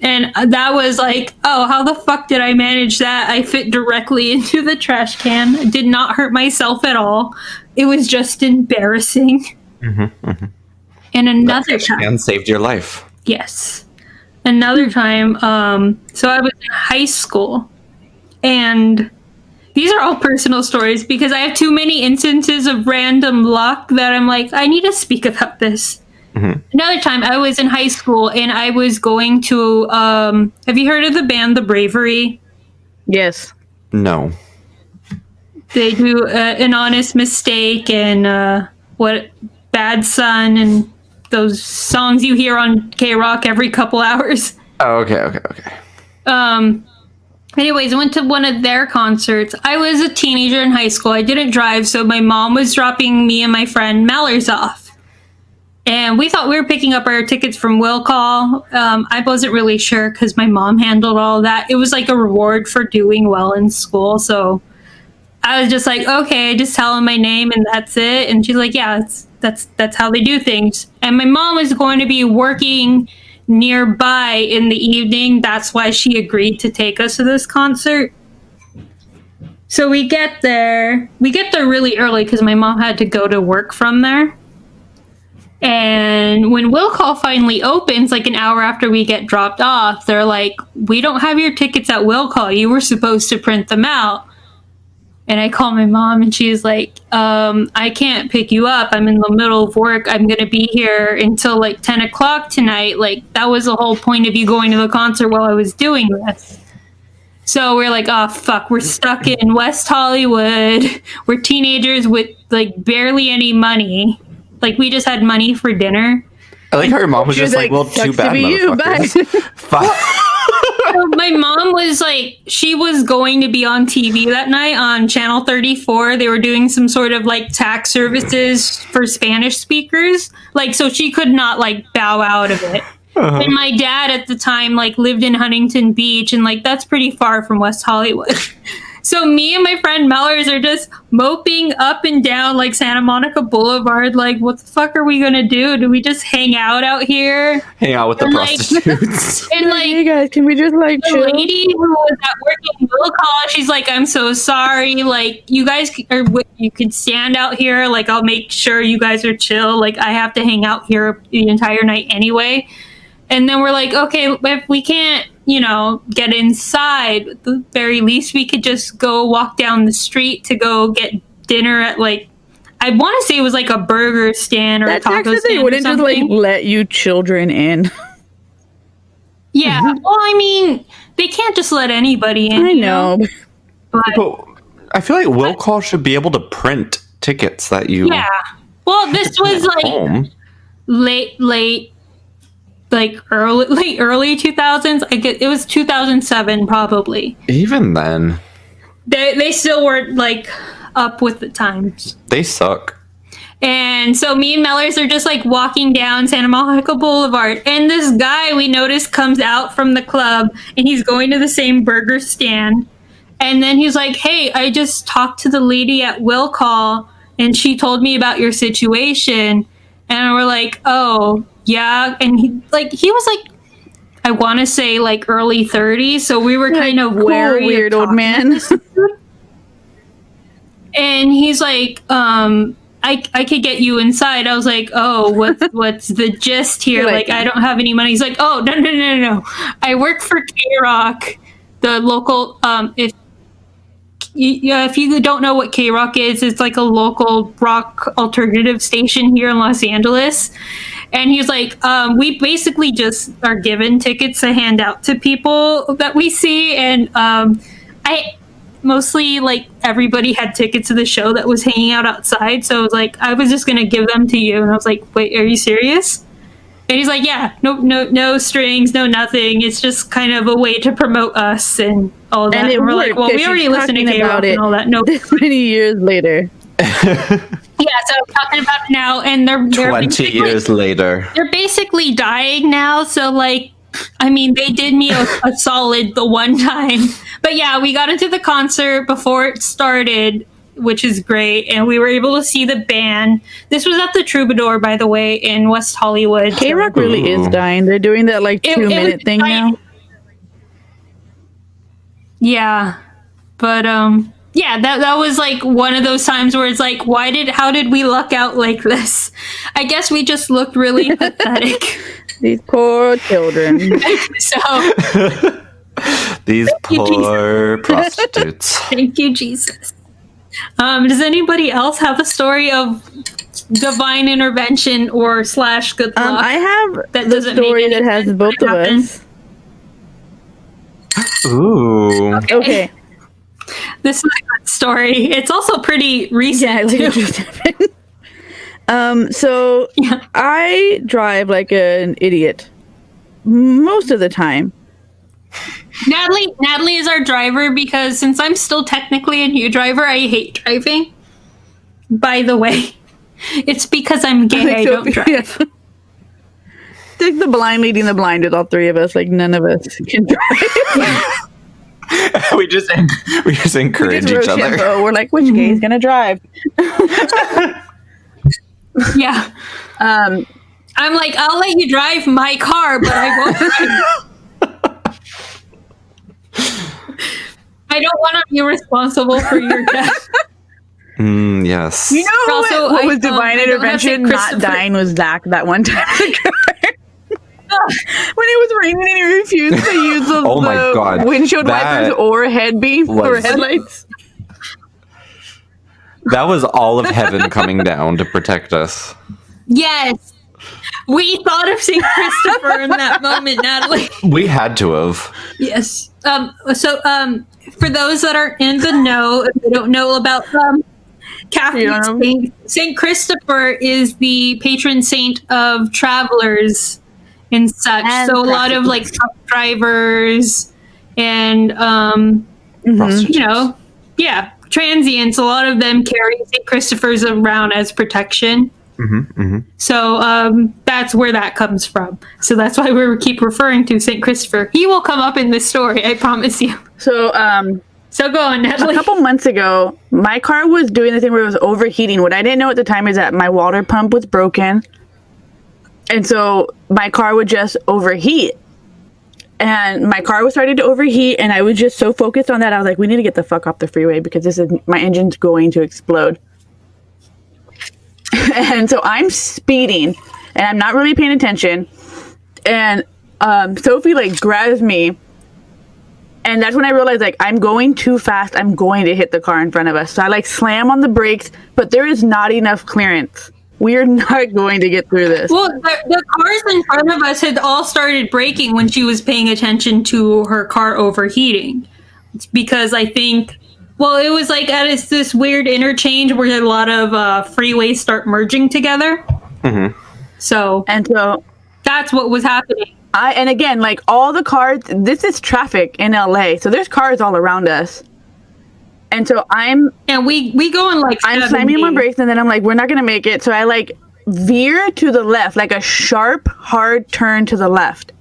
And that was like, oh, how the fuck did I manage that? I fit directly into the trash can. I did not hurt myself at all. It was just embarrassing. And another time, And saved your life. yes, another time. So I was in high school, and these are all personal stories because I have too many instances of random luck that I'm like, I need to speak about this. Another time, I was in high school and I was going to. Have you heard of the band The Bravery? Yes. No. They do An Honest Mistake and what Bad Son and those songs you hear on K-Rock every couple hours. Oh, okay. Anyways, I went to one of their concerts. I was a teenager in high school. I didn't drive, so my mom was dropping me and my friend Mallers off. And we thought we were picking up our tickets from Will Call. I wasn't really sure because my mom handled all that. It was like a reward for doing well in school, so I was just like, okay, just tell him my name and that's it. And she's like, yeah, that's how they do things. And my mom was going to be working nearby in the evening. That's why she agreed to take us to this concert. So we get there really early because my mom had to go to work from there. And when Will Call finally opens, like an hour after we get dropped off, they're like, we don't have your tickets at Will Call. You were supposed to print them out. And I call my mom and she's like, I can't pick you up. I'm in the middle of work. I'm going to be here until like 10 o'clock tonight. Like, that was the whole point of you going to the concert while I was doing this. So we're like, oh, fuck, we're stuck in West Hollywood. We're teenagers with like barely any money. Like, we just had money for dinner. I like how your mom was just like, well, too bad, motherfuckers. So my mom was like, she was going to be on TV that night on Channel 34. They were doing some sort of like tax services for Spanish speakers. Like, so she could not like bow out of it. Uh-huh. And my dad at the time like lived in Huntington Beach, and like that's pretty far from West Hollywood. So me and my friend Mellors are just moping up and down like Santa Monica Boulevard. Like, what the fuck are we gonna do? Do we just hang out here? Hang out with the prostitutes. And like, hey guys, can we just like the chill? lady who was at work in Will Call, she's like, I'm so sorry. Like, you guys you could stand out here. Like, I'll make sure you guys are chill. Like, I have to hang out here the entire night anyway. And then we're like, okay, if we can't, get inside, at the very least, we could just go walk down the street to go get dinner at, like, I want to say it was like a burger stand or a taco stand. They wouldn't just, like, let you children in. Yeah. Well, I mean, they can't just let anybody in. I know. But I feel like Will Call should be able to print tickets that you... Yeah. Well, this was, like, home. late, like early 2000s. It was 2007 probably. Even then, they still weren't like up with the times. They suck. And so me and Mellors are just like walking down Santa Monica Boulevard, and this guy we noticed comes out from the club, and he's going to the same burger stand, and then he's like, hey, I just talked to the lady at Will Call and she told me about your situation. And we're like, oh yeah. And he was like, I want to say like early 30s. So we were kind of wary. Weird old man. And he's like, I could get you inside. I was like, oh, what's the gist here? Like, I don't have any money. He's like, oh, no. I work for K-Rock, the local, if you don't know what K-Rock is, it's like a local rock alternative station here in Los Angeles. And he's like, we basically just are given tickets to hand out to people that we see. And I mostly, like, everybody had tickets to the show that was hanging out outside. So I was like, I was just going to give them to you. And I was like, wait, are you serious? And he's like, yeah, no strings, no nothing. It's just kind of a way to promote us and all that. And we're like, well, we already listened to K-Rock and all that. No, this many years later. Yeah, so I'm talking about it now, and they're 20 years later. They're basically dying now. So, like, I mean, they did me a solid the one time. But yeah, we got into the concert before it started, which is great, and we were able to see the band. This was at the Troubadour, by the way, in West Hollywood. K-Rock really is dying. They're doing that like 2-minute thing now. Yeah, but yeah, that was like one of those times where it's like, how did we luck out like this? I guess we just looked really pathetic. These poor children. So these poor prostitutes. Thank you, Jesus. Does anybody else have a story of divine intervention or / good luck? I have the story that has both of us. Ooh. Okay. This is a good story. It's also pretty recent. Yeah, too. So yeah. I drive like an idiot most of the time. Natalie is our driver because since I'm still technically a new driver, I hate driving. By the way, it's because I'm gay. I don't drive. Yeah. It's like the blind leading the blind with all three of us. Like none of us can drive. we just encourage each other. We're like, which gay is gonna drive? Yeah. I'm like, I'll let you drive my car, but I won't drive. I don't want to be responsible for your death. Yes. You know Also, what was I divine don't have intervention? Saint Not Christopher. dying was Zach that one time. When it was raining and he refused to use the, Oh my God. windshield wipers or headbeam or was- headlights. That was all of heaven coming down to protect us. Yes. We thought of Saint Christopher in that moment, Natalie. We had to have. Yes. So, for those that are in the know, if they don't know about Catholic Saint Christopher is the patron saint of travelers and such. And so a lot of like truck drivers and you know, yeah, transients. A lot of them carry Saint Christopher's around as protection. So that's where that comes from. So that's why we keep referring to Saint Christopher. He will come up in this story, I promise you. So, So go on, a Natalie. couple months ago, my car was doing the thing where it was overheating. What I didn't know at the time is that my water pump was broken. And so my car would just overheat. And my car was starting to overheat, and I was just so focused on that. I was like, we need to get the fuck off the freeway because my engine's going to explode. And so I'm speeding, and I'm not really paying attention. And Sophie like grabs me, and that's when I realized like I'm going too fast. I'm going to hit the car in front of us. So I like slam on the brakes, but there is not enough clearance. We are not going to get through this. Well, the cars in front of us had all started braking when she was paying attention to her car overheating. It's because I think, well, it was like at this weird interchange where a lot of freeways start merging together. So that's what was happening. And again, like all the cars, this is traffic in LA. So there's cars all around us. And so we go in like I'm 70. slamming on my brakes, and then I'm like, we're not going to make it. So I like veer to the left, like a sharp, hard turn to the left.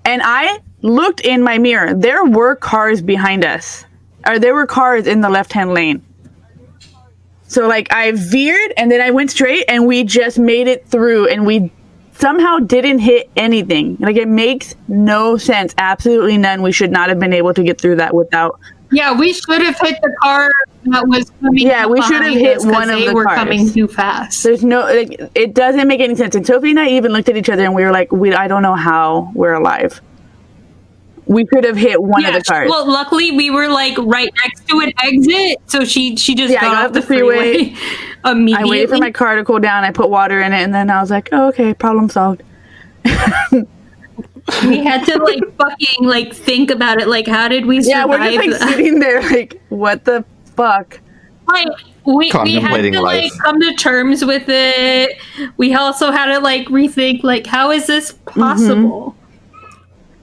And I looked in my mirror. There were cars behind us, or there were cars in the left-hand lane. So like I veered, and then I went straight, and we just made it through, and we somehow didn't hit anything. Like it makes no sense. Absolutely none. We should not have been able to get through that without. Yeah, we should have hit the car that was coming. Yeah, we should have hit one of they the were cars. coming too fast. There's no, like, it doesn't make any sense. And Sophie and I even looked at each other and we were like, I don't know how we're alive. We could have hit one of the cars. Well, luckily we were like right next to an exit, so she just got off the freeway immediately. I waited for my car to cool down. I put water in it, and then I was like, "Oh, okay, problem solved." We had to like fucking like think about it. Like, how did we survive? Yeah, we're just like that? sitting there, like, what the fuck? Like we had Contemplating to life. like come to terms with it. We also had to like rethink like, how is this possible?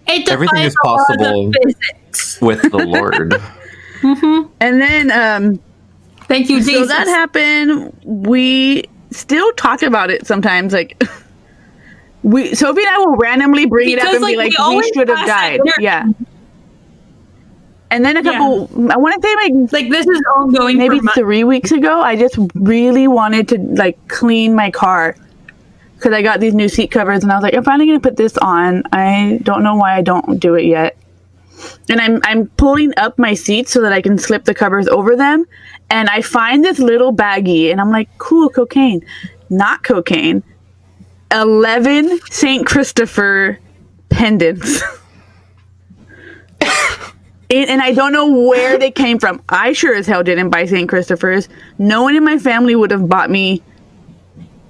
It Everything is defies the laws of possible. physics. With the Lord. And then, Thank you, Jesus. so that happened. We still talk about it sometimes. Like, Sophie and I will randomly bring it up Because, and be like, like, we we always should have pass that died. dinner. Yeah. And then I want to say like this is ongoing maybe for months. 3 weeks ago, I just really wanted to like clean my car because I got these new seat covers, and I was like, I'm finally gonna put this on. I don't know why I don't do it yet. And I'm pulling up my seats so that I can slip the covers over them, and I find this little baggie, and I'm like, cool, cocaine. Not cocaine. 11 Saint Christoper pendants. And I don't know where they came from. I sure as hell didn't buy Saint Christopher's. No one in my family would have bought me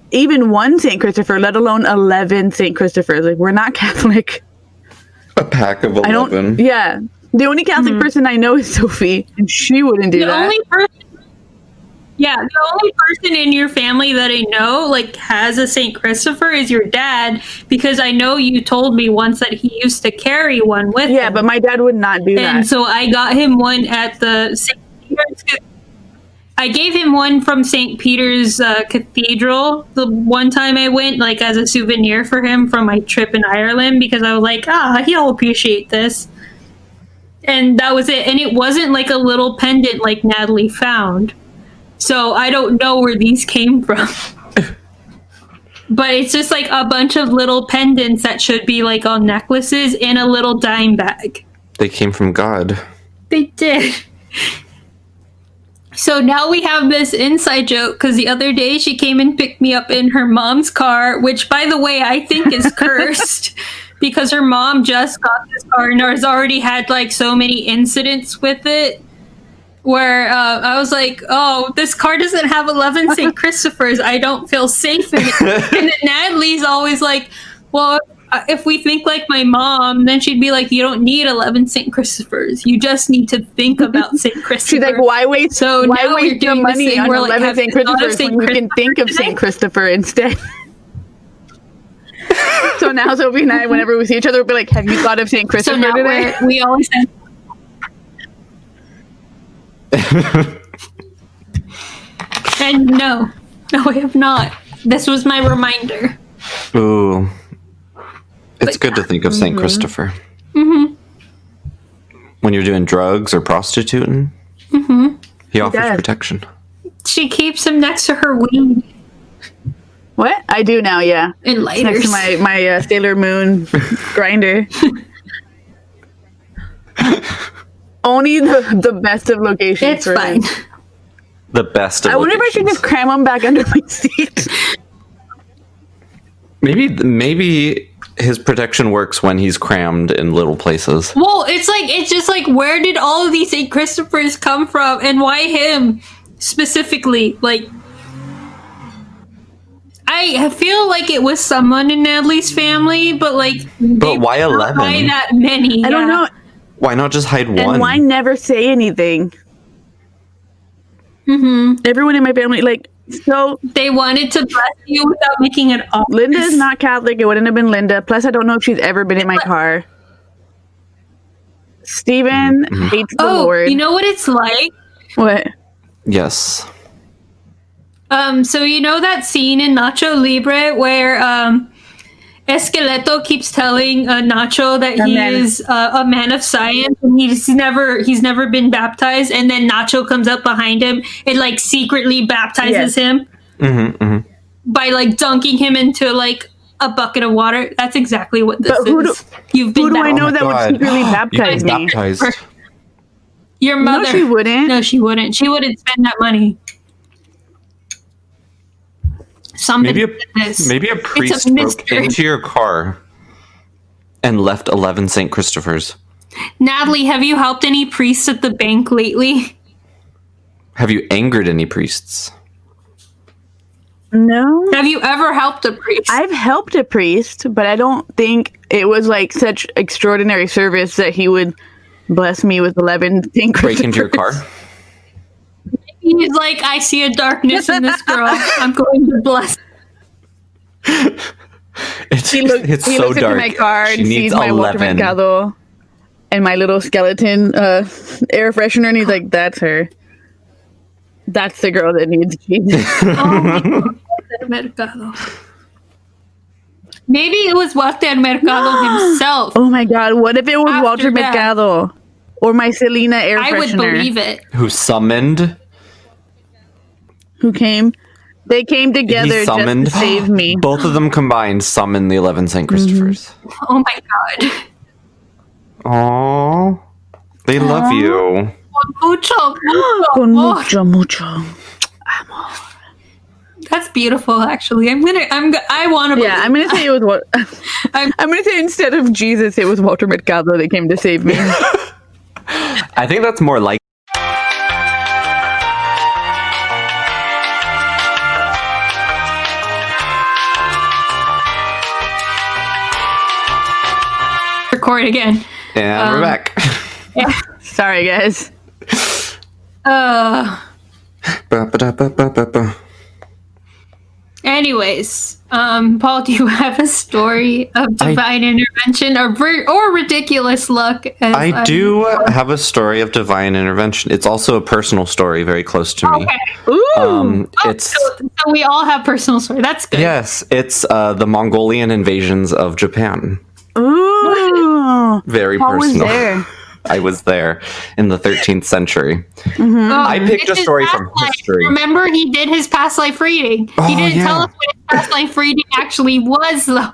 even one Saint Christopher, let alone 11 Saint Christophers. Like, we're not Catholic. A pack of 11. I don't. Yeah, the only Catholic person I know is Sophie, and she wouldn't do the that. only person in your family that I know like has a Saint Christopher is your dad, because I know you told me once that he used to carry one with Yeah, him. but my dad would not do And that. so I got him one at the St. Peter's. I gave him one from St. Peter's Cathedral the one time I went, like as a souvenir for him from my trip in Ireland, because I was like, he'll appreciate this. And that was it. And it wasn't like a little pendant like Natalie found. So I don't know where these came from. But it's just like a bunch of little pendants that should be like on necklaces in a little dime bag. They came from God. They did. So now we have this inside joke because the other day she came and picked me up in her mom's car, which, by the way, I think is cursed because her mom just got this car and has already had like so many incidents with it. Where I was like, oh, this car doesn't have 11 Saint Christopers. I don't feel safe in it. And then Natalie's always like, well, if we think like my mom, then she'd be like, you don't need 11 Saint Christopers. You just need to think about Saint Christopher. She's like, why waste so why now waste the money on 11 Saint Christopers when you can think of Saint Christopher instead? So now Sophie and I, whenever we see each other, we'll be like, have you thought of Saint Christopher so now today? we always have... And no, I have not. This was my reminder. Ooh. It's good to think of Saint Christopher. Mm-hmm. When you're doing drugs or prostituting, he offers protection. She keeps him next to her weed What? I do now, yeah. and Next lighters. to my Sailor Moon grinder. Only the best of locations. It's for fine. him. The best of I wonder if I should locations. just cram them back under my seat. Maybe his protection works when he's crammed in little places. Well, it's just like, where did all of these Saint Christophers come from, and why him specifically? Like, I feel like it was someone in Natalie's family, but like, But why 11? Why that many? I don't know. Why not just hide one? And why never say anything? Everyone in my family, like, so They wanted to bless you without making it obvious. Linda is not Catholic. It wouldn't have been Linda. Plus, I don't know if she's ever been in my car. Steven hates the Lord. You know what it's like? What? Yes. So you know that scene in Nacho Libre where Esqueleto keeps telling Nacho that he is a man of science and he's never been baptized, and then Nacho comes up behind him and like secretly baptizes him by like dunking him into like a bucket of water. That's exactly what this is. You've been Who do I know Oh my that would God. secretly You've baptize been me? baptized. Your mother. No, she wouldn't. No, she wouldn't. She wouldn't spend that money. Somebody did this. Maybe a priest broke mystery. into your car and left 11 Saint Christophers. Natalie, have you helped any priests at the bank lately? Have you angered any priests? No. Have you ever helped a priest? I've helped a priest, but I don't think it was like such extraordinary service that he would bless me with 11 Saint Break into your car? He's like, I see a darkness in this girl. I'm going to bless. It's He so looks dark. into my car She and needs sees my Walter 11. Mercado and my little skeleton air freshener, and he's like, that's her. That's the girl that needs Jesus. Oh my God, Walter Mercado. Maybe it was Walter Mercado himself. Oh my God, what if it was After Walter that. Mercado? Or my Selena air I freshener? would believe it. Who summoned? Who came? They came together He just summoned. to save me. Both of them combined summoned the 11 Saint Christophers. Oh my God. Aww. They love you. Mucho, Con mucho. mucho, mucho. That's beautiful, actually. I want to. Yeah, I'm gonna say it was what. I'm- I'm gonna say instead of Jesus, it was Walter Mercado that came to save me. I think that's more like. Record again. And we're back. Sorry, guys. Ba-ba-da-ba-ba-ba-ba. Anyways, Paul, do you have a story of divine intervention or ridiculous luck? I do have a story of divine intervention. It's also a personal story very close to me. Okay. Ooh. It's So we all have personal story. That's good. yes, it's the Mongolian invasions of Japan. Ooh. Very Paul was personal. there. I was there in the 13th century. Oh, I picked a it's his story past from life. history. Remember, he did his past life reading. He Oh, didn't tell yeah. us what his past life reading actually was, though.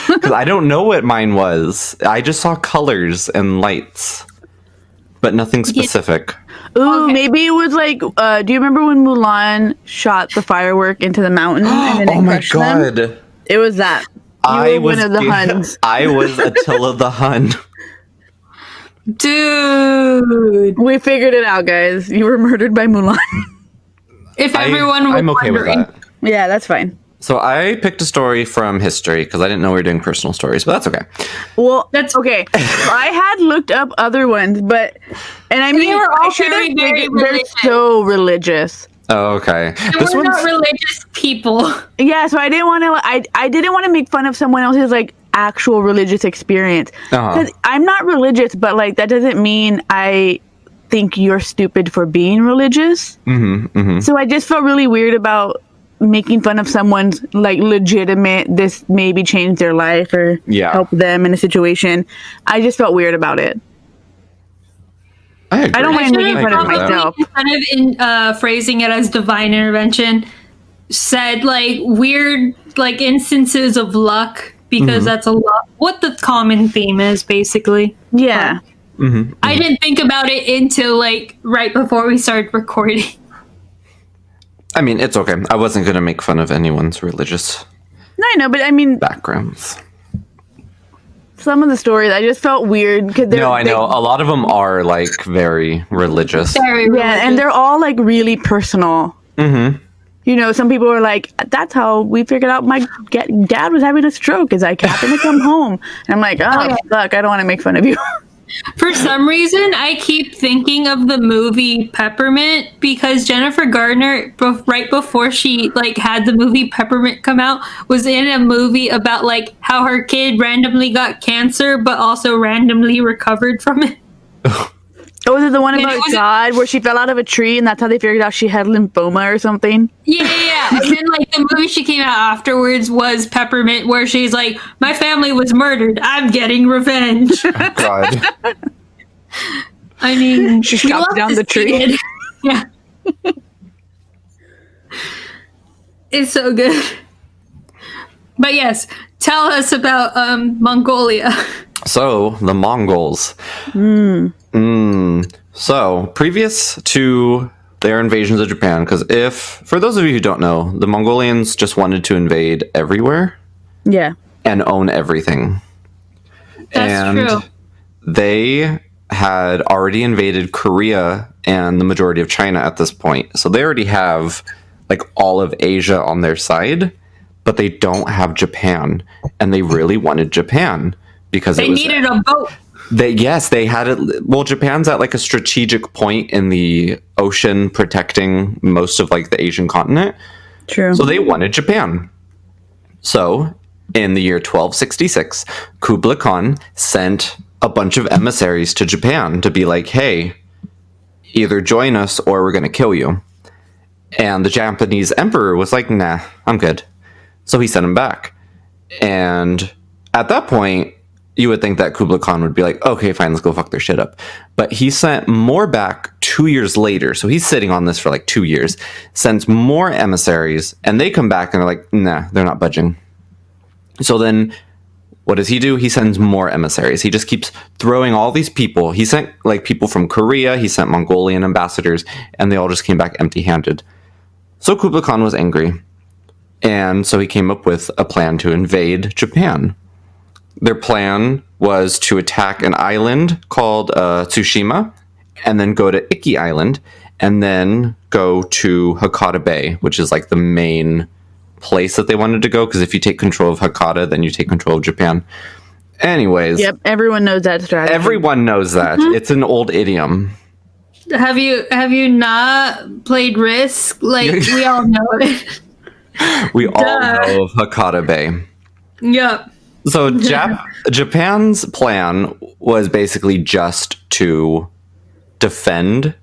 Because I don't know what mine was. I just saw colors and lights, but nothing specific. Ooh, Okay. maybe it was like, do you remember when Mulan shot the firework into the mountain and then it Oh my crushed them? god. It was that. You were one of the Huns. I was Attila the Hun. Dude. We figured it out, guys. You were murdered by Mulan. If everyone was I'm okay wondering. with that. Yeah, that's fine. So I picked a story from history because I didn't know we were doing personal stories, but that's okay. Well, That's- okay. So I had looked up other ones, and I mean, were all I should have very, very figured they're religious. so religious. Oh, okay. And we're not religious people. Yeah, so I didn't want to. I didn't want to make fun of someone else's like actual religious experience because I'm not religious, but like that doesn't mean I think you're stupid for being religious. So I just felt really weird about making fun of someone's like legitimate. This maybe changed their life or help them in a situation. I just felt weird about it. I agree. I don't mind making fun of agree with that. myself. Instead of phrasing it as divine intervention, said like weird like instances of luck because that's a lot what the common theme is basically. Yeah. I didn't think about it until like right before we started recording. I mean, it's okay. I wasn't going to make fun of anyone's religious No, I know, but I mean, backgrounds. some of the stories I just felt weird because No, I know. A lot of them are like very religious. Very Yeah, religious. and they're all like really personal. You know, some people are like, "That's how we figured out my dad was having a stroke." Is I happened to come home, and I'm like, "Oh, fuck! I don't want to make fun of you." For some reason, I keep thinking of the movie Peppermint because Jennifer Gardner, right before she like had the movie Peppermint come out, was in a movie about like how her kid randomly got cancer, but also randomly recovered from it. Oh, was it the one And it about was- God where she fell out of a tree and that's how they figured out she had lymphoma or something? Yeah. And then like the movie she came out afterwards was Peppermint, where she's like, "My family was murdered. I'm getting revenge." God. I mean, She we chopped love down to the tree. see it. Yeah. It's so good. But yes, tell us about Mongolia. So, the Mongols. So, previous to their invasions of Japan, because for those of you who don't know, the Mongolians just wanted to invade everywhere Yeah. and own everything. That's true. They had already invaded Korea and the majority of China at this point. So they already have like all of Asia on their side, but they don't have Japan. And they really wanted Japan because They needed a boat. they had it. Well, Japan's at like a strategic point in the ocean protecting most of like the Asian continent. True. So they wanted Japan. So in the year 1266, Kublai Khan sent a bunch of emissaries to Japan to be like, hey, either join us or we're going to kill you. And the Japanese emperor was like, nah, I'm good. So he sent him back. And at that point, you would think that Kublai Khan would be like, okay, fine, let's go fuck their shit up. But he sent more back 2 years later. So he's sitting on this for like 2 years, sends more emissaries, and they come back and they're like, nah, they're not budging. So then what does he do? He sends more emissaries. He just keeps throwing all these people. He sent like people from Korea, he sent Mongolian ambassadors, and they all just came back empty-handed. So Kublai Khan was angry. And so he came up with a plan to invade Japan. Their plan was to attack an island called Tsushima, and then go to Iki Island, and then go to Hakata Bay, which is like the main place that they wanted to go, because if you take control of Hakata, then you take control of Japan. Anyways. Yep, everyone knows that strategy. Everyone knows that. It's an old idiom. Have you not played Risk? Like we all know it. We all know of Hakata Bay. Yep. So Japan's plan was basically just to defend.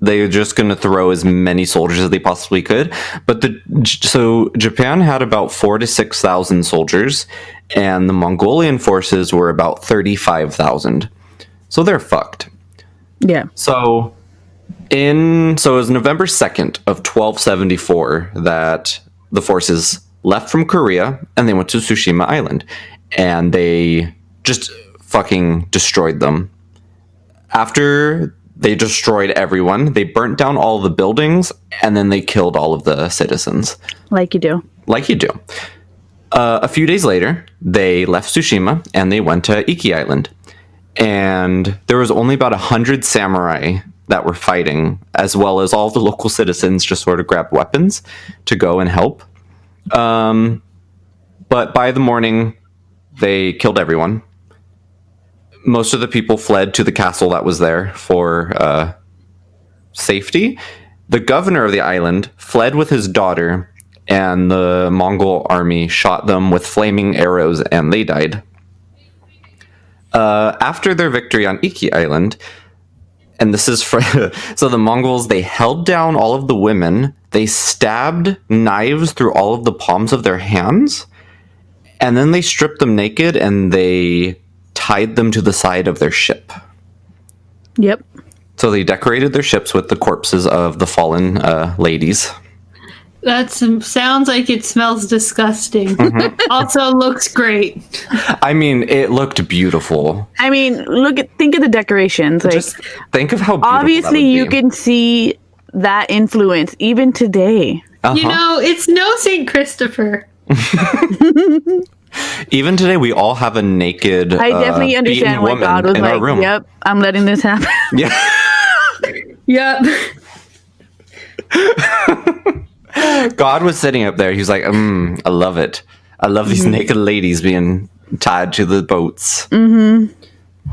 They were just going to throw as many soldiers as they possibly could. But so Japan had about 4,000 to 6,000 soldiers, and the Mongolian forces were about 35,000. So they're fucked. Yeah. So it was November 2nd of 1274 that the forces left from Korea and they went to Tsushima Island, and they just fucking destroyed them. After they destroyed everyone, they burnt down all the buildings, and then they killed all of the citizens. Like you do. Like you do. A few days later, they left Tsushima and they went to Iki Island. And there was only about 100 samurai that were fighting, as well as all the local citizens just sort of grabbed weapons to go and help. But by the morning, they killed everyone. Most of the people fled to the castle that was there for safety. The governor of the island fled with his daughter, and the Mongol army shot them with flaming arrows, and they died. After their victory on Iki Island, and this is for so the Mongols, they held down all of the women, they stabbed knives through all of the palms of their hands, and then they stripped them naked and they tied them to the side of their ship. Yep. So they decorated their ships with the corpses of the fallen ladies. That sounds like it smells disgusting. Also looks great. I mean, it looked beautiful. I mean, think of the decorations. Like, Just think of how beautiful obviously, that would you be. can see that influence even today. You know, it's no Saint Christoper. Even today, we all have a naked, I definitely understand why woman God was in our like, room. "Yep, I'm letting this happen." Yeah. Yep. God was sitting up there. He was like, I love it. I love these naked ladies being tied to the boats. Mm-hmm.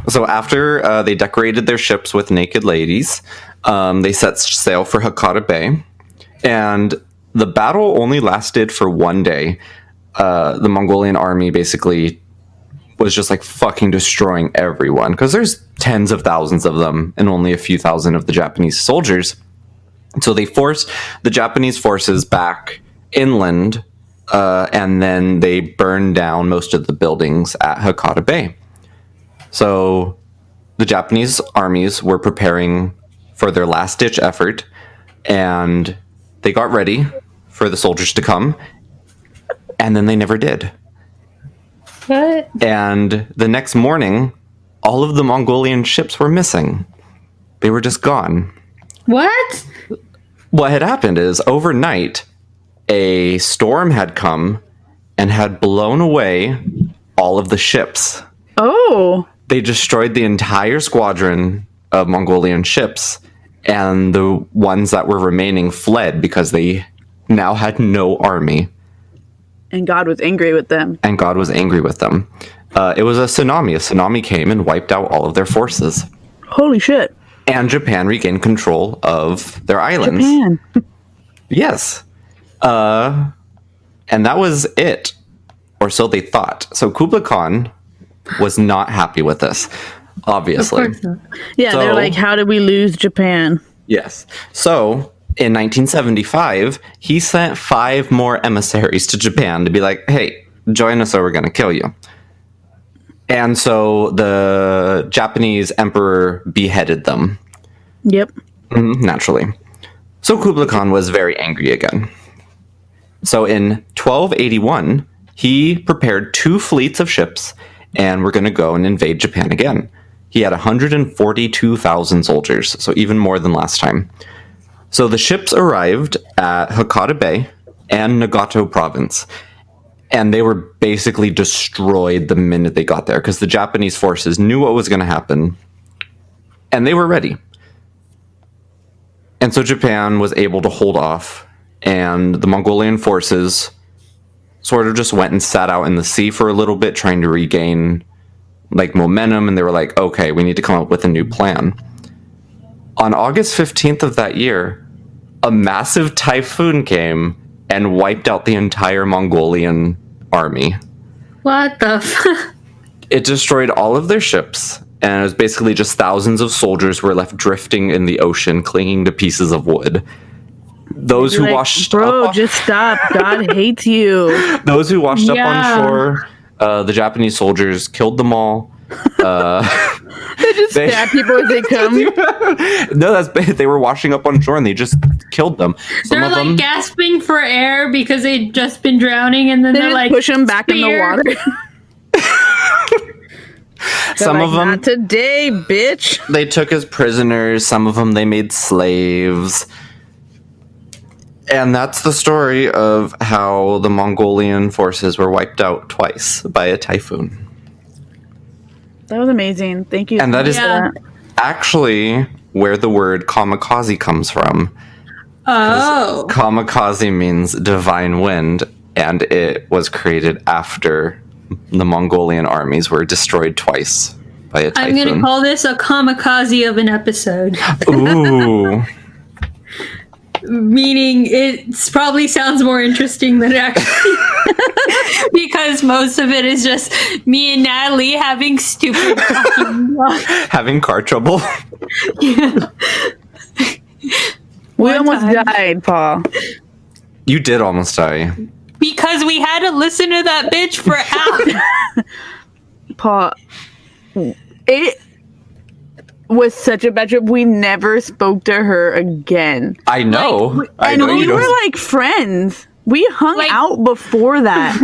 So after they decorated their ships with naked ladies, they set sail for Hakata Bay. And the battle only lasted for one day. The Mongolian army basically was just like fucking destroying everyone, because there's tens of thousands of them and only a few thousand of the Japanese soldiers. So they forced the Japanese forces back inland, and then they burned down most of the buildings at Hakata Bay. So the Japanese armies were preparing for their last-ditch effort, and they got ready for the soldiers to come, and then they never did. What? And the next morning, all of the Mongolian ships were missing. They were just gone. What? What had happened is, overnight, a storm had come and had blown away all of the ships. Oh, They destroyed the entire squadron of Mongolian ships, and the ones that were remaining fled because they now had no army. and God was angry with them. And God was angry with them. It was a tsunami. A tsunami came and wiped out all of their forces. Holy shit! And Japan regained control of their islands. Japan. Yes. And that was it. Or so they thought. So Kublai Khan was not happy with this, obviously. Of course not. Yeah, they're So- like, "How did we lose Japan?" Yes. So in 1975, he sent 5 more emissaries to Japan to be like, hey, join us or we're going to kill you. And so the Japanese emperor beheaded them. Yep. Naturally. So Kublai Khan was very angry again. So in 1281, he prepared 2 fleets of ships and we're going to go and invade Japan again. He had 142,000 soldiers, so even more than last time. So the ships arrived at Hakata Bay and Nagato province, and they were basically destroyed the minute they got there because the Japanese forces knew what was going to happen, and they were ready. And so Japan was able to hold off, and the Mongolian forces sort of just went and sat out in the sea for a little bit, trying to regain like momentum, and they were like, okay, we need to come up with a new plan. On August 15th of that year, a massive typhoon came and wiped out the entire Mongolian army. What the f- It destroyed all of their ships, and it was basically just thousands of soldiers were left drifting in the ocean, clinging to pieces of wood. Those who Like, washed bro, up, just stop. God hates you. those who washed up Yeah. on shore, the Japanese soldiers killed them all. They just stab people as they come. No, that's bad. They were washing up on shore and they just killed them. Some They're of like them, gasping for air because they'd just been drowning, and then They they're just like push them back in the "Spear." water. some Like, of them, not today, bitch. they took as prisoners. Some of them they made slaves. And that's the story of how the Mongolian forces were wiped out twice by a typhoon. That was amazing. Thank you. And that is Yeah. actually where the word kamikaze comes from. Oh, Kamikaze means divine wind, and it was created after the Mongolian armies were destroyed twice by a I'm typhoon. gonna call this a kamikaze of an episode. Ooh. Meaning it probably sounds more interesting than it actually because most of it is just me and Natalie having stupid fucking Having car trouble. We One almost time. died, Paul. You did almost die. because we had to listen to that bitch for hours. Paul, it was such a bad trip. We never spoke to her again. I know. I And know we you were don't. like friends. We hung Like- out before that.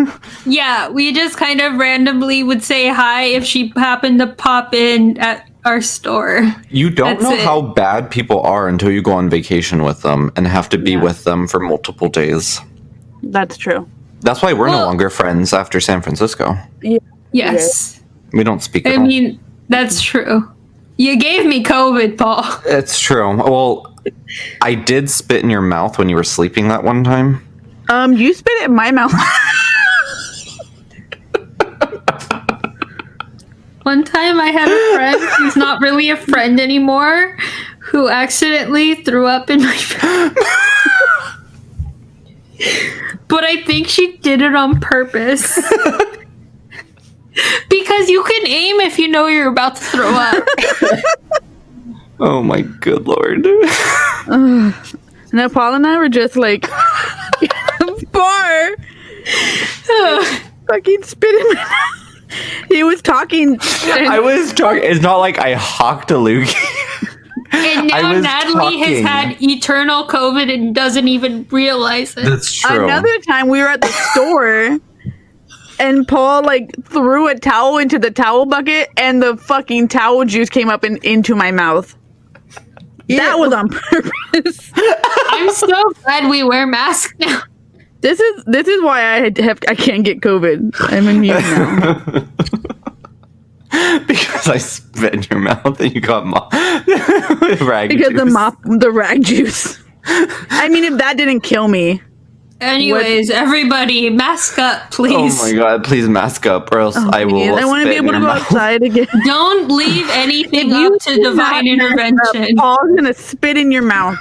Yeah, we just kind of randomly would say hi if she happened to pop in at our store. You don't That's know it. how bad people are until you go on vacation with them and have to be Yeah. with them for multiple days. That's true. That's why we're no Well- longer friends after San Francisco. Yes. We don't speak at I all. mean, that's true. You gave me COVID, Paul. It's true. Well, I did spit in your mouth when you were sleeping that one time. You spit it in my mouth. One time I had a friend who's not really a friend anymore who accidentally threw up in my mouth. But I think she did it on purpose. Because you can aim if you know you're about to throw up. Oh my good lord. No, Paul and I were just like, bar. Fucking spit in my mouth. He was talking. I was talking. It's not like I hawked a loogie. And I now was Natalie has talking. had eternal COVID and doesn't even realize it. That's true. Another time we were at the store and Paul like threw a towel into the towel bucket and the fucking towel juice came up and into my mouth. That was on purpose. I'm so glad we wear masks now. This is why I can't get COVID. I'm immune now. Because I spit in your mouth and you got rag Because juice. the rag juice. I mean, if that didn't kill me. Anyways, everybody, mask up, Oh please. my god! Please mask up, or else I will. I want to be spit in able to your go mouth. outside again. Don't leave anything If you up to do not divine mask up, intervention. Paul's gonna spit in your mouth.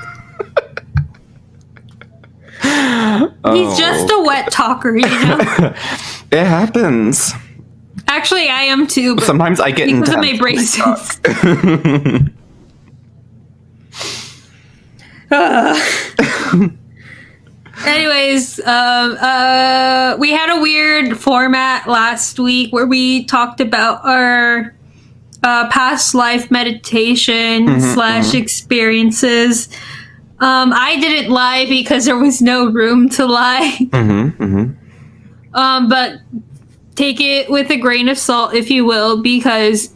He's just a wet talker, you know? It happens. Actually, I am too, but Sometimes I get because of my intense. braces. Anyways, we had a weird format last week where we talked about our past life meditation slash experiences. I didn't lie because there was no room to lie. But take it with a grain of salt, if you will, because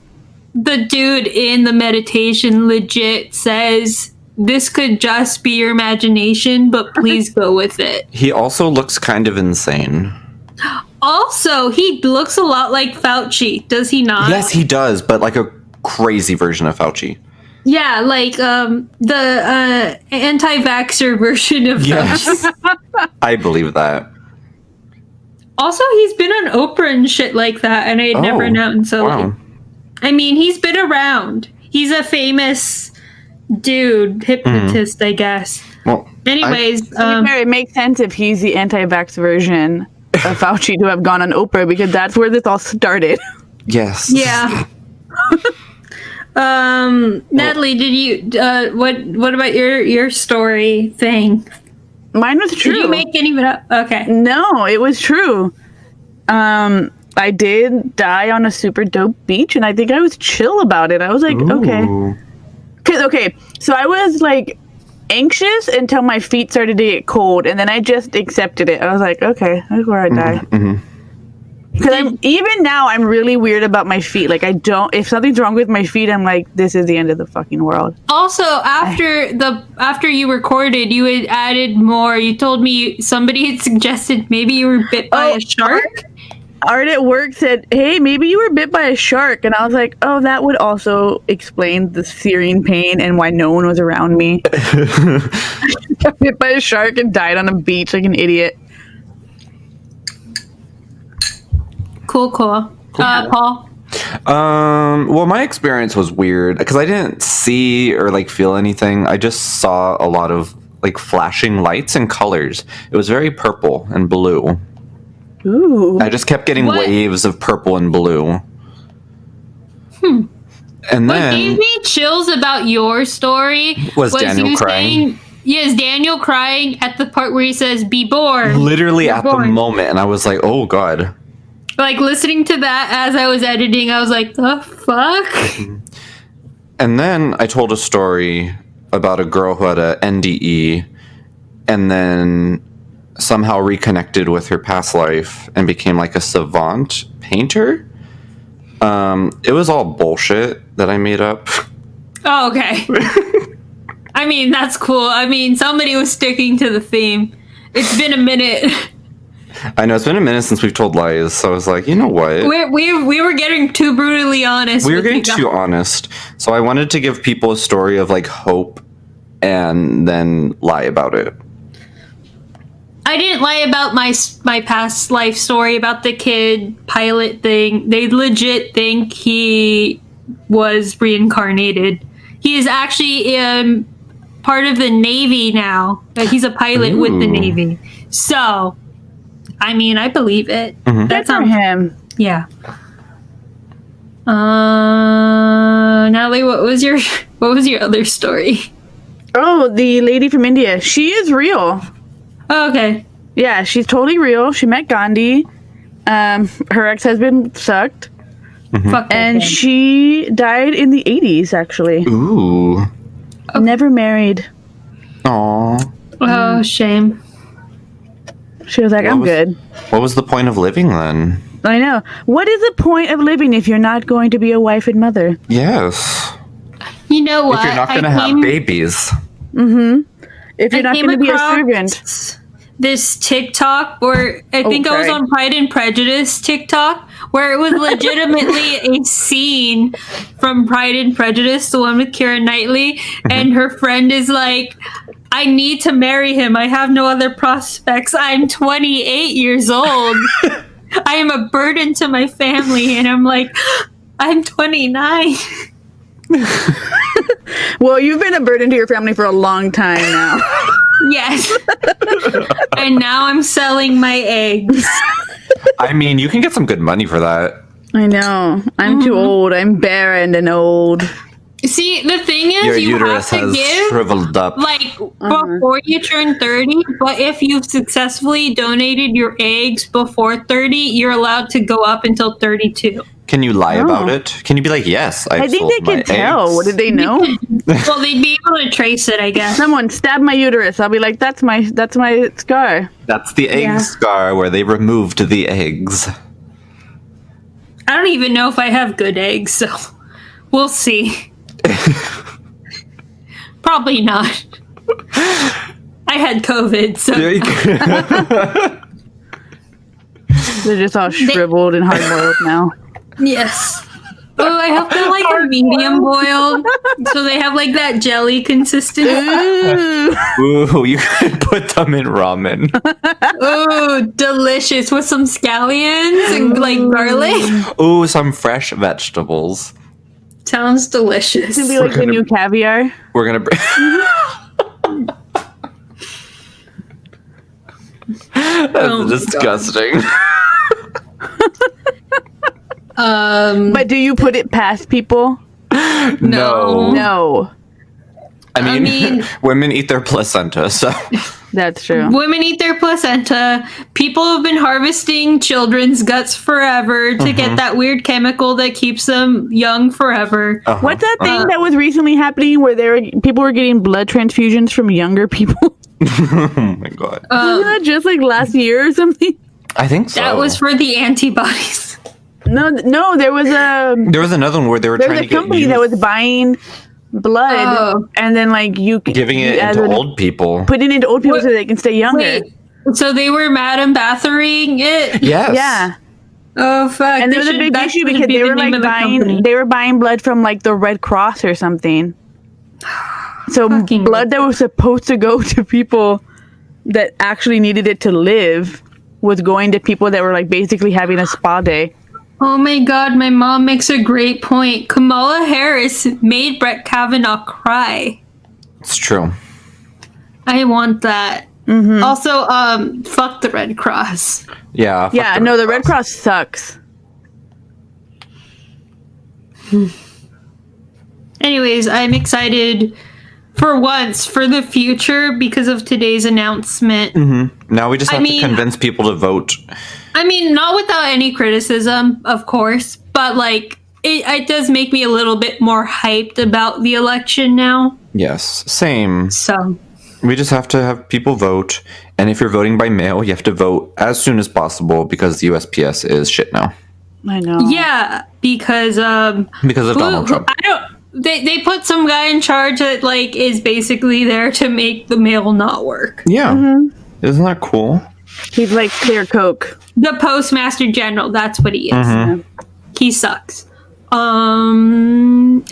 the dude in the meditation legit says this could just be your imagination, but please go with it. He also looks kind of insane. Also, he looks a lot like Fauci, does he not? Yes, he does, but like a crazy version of Fauci. Yeah, like the anti-vaxxer version of Yes, Fauci. I believe that. Also, he's been on Oprah and shit like that, and I had never known. So, wow. like, I mean, he's been around. He's a famous dude, hypnotist, I guess. Well, Anyways, It makes sense if he's the anti-vax version of Fauci to have gone on Oprah because that's where this all started. yes. yeah. Natalie, did you what about your story thing? Mine was true. Did you make any of it up? Okay. No, it was true. I did die on a super dope beach, and I think I was chill about it. I was like, okay. Ooh. Okay, so I was like anxious until my feet started to get cold, and then I just accepted it. I was like, okay, that's where I die. Because even now, I'm really weird about my feet. Like, if something's wrong with my feet, I'm like, this is the end of the fucking world. Also, after you recorded, you had added more. You told me somebody had suggested maybe you were bit by a shark. Art at work said, hey, maybe you were bit by a shark. And I was like, oh, that would also explain the searing pain and why no one was around me. Got bit by a shark and died on a beach like an idiot. Cool. Paul? Well, my experience was weird because I didn't see or like feel anything. I just saw a lot of like flashing lights and colors. It was very purple and blue. Ooh. I just kept getting waves of purple and blue. And What then gave me chills about your story was Daniel you crying. saying, yes, Daniel crying at the part where he says, be born. Literally You're at born. the moment, and I was like, oh god. Like, listening to that as I was editing, I was like, the fuck? And then I told a story about a girl who had a NDE and then somehow reconnected with her past life and became like a savant painter. It was all bullshit that I made up. Oh, okay. I mean, that's cool. I mean, somebody was sticking to the theme. It's been a minute. I know, it's been a minute since we've told lies, so I was like, you know what? We were getting too brutally honest. We were with getting you guys. too honest. So I wanted to give people a story of like hope and then lie about it. I didn't lie about my past life story about the kid pilot thing. They legit think he was reincarnated. He is actually part of the Navy now. He's a pilot with the Navy. So, I mean, I believe it. Good for him. Yeah. Natalie, what was your other story? Oh, the lady from India. She is real. Oh, okay. Yeah, she's totally real. She met Gandhi. Her ex-husband sucked. Fuck that And kid. she died in the 80s, actually. Ooh. Never married. Aw. Oh, shame. She was like, I'm good. What was the point of living then? I know. What is the point of living if you're not going to be a wife and mother? Yes. You know what? If you're not going to have babies. If you're not came going to be a across servant. This TikTok where I think I was sorry. on Pride and Prejudice TikTok where it was legitimately a scene from Pride and Prejudice, the one with Keira Knightley, and her friend is like, I need to marry him. I have no other prospects. I'm 28 years old. I am a burden to my family. And I'm like, I'm 29. Well, you've been a burden to your family for a long time now. Yes. And now I'm selling my eggs. I mean, you can get some good money for that. I know. I'm too old. I'm barren and old. See, the thing is, Your you have uterus to has give shriveled up. like before you turn 30, but if you've successfully donated your eggs before 30, you're allowed to go up until 32. Can you lie about it? Can you be like, yes, I think they could tell. What did they know? Well, they'd be able to trace it, I guess. Someone stabbed my uterus. I'll be like, that's my scar. That's the egg scar where they removed the eggs. I don't even know if I have good eggs, so we'll see. Probably not. I had COVID, so They're just all shriveled and hard-boiled now. yes. Oh, I hope they're like a medium boiled, so they have like that jelly consistency. Ooh, you could put them in ramen. Oh, delicious with some scallions and like garlic. Ooh, some fresh vegetables. Sounds delicious. It's gonna be like the new caviar. We're gonna bring. That's disgusting. But do you put it past people? No. No. I mean, mean- women eat their placenta, so. That's true. Women eat their placenta. People have been harvesting children's guts forever to get that weird chemical that keeps them young forever. What's that thing that was recently happening where people were getting blood transfusions from younger people? Oh my god. Wasn't that just like last year or something? I think so. That was for the antibodies. No, there was There was another one where they were trying to get company that was buying blood and then like giving it into old people. Putting it into old people so they can stay younger. Wait, so they were Madame Bathering it? Yes. Yeah. Oh fuck! And there was a big issue because they were like buying blood from like the Red Cross or something. So blood that was supposed to go to people that actually needed it to live was going to people that were like basically having a spa day. Oh my god, my mom makes a great point. Kamala Harris made Brett Kavanaugh cry. It's true. I want that. Mm-hmm. Also, fuck the Red Cross. Yeah. Yeah, no, the Red Cross sucks. Anyways, I'm excited for once for the future because of today's announcement. Now we just have to convince people to vote. I mean, not without any criticism, of course, but like it does make me a little bit more hyped about the election now. Yes, same. So we just have to have people vote, and if you're voting by mail, you have to vote as soon as possible because the USPS is shit now. I know. Yeah, because of Donald Trump. They put some guy in charge that like is basically there to make the mail not work. Yeah. Isn't that cool? He's like clear Coke. The Postmaster General, that's what he is. He sucks.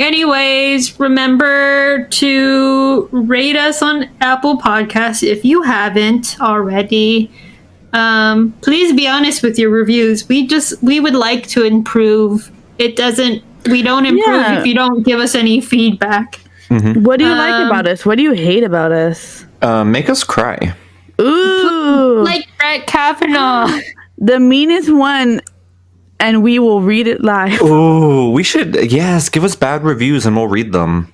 Anyways, remember to rate us on Apple Podcasts if you haven't already. Please be honest with your reviews. We would like to improve. We don't improve if you don't give us any feedback. What do you like about us? What do you hate about us? Make us cry. Ooh. Like Brett Kavanaugh. The meanest one, and we will read it live. Ooh, we should, yes, give us bad reviews and we'll read them.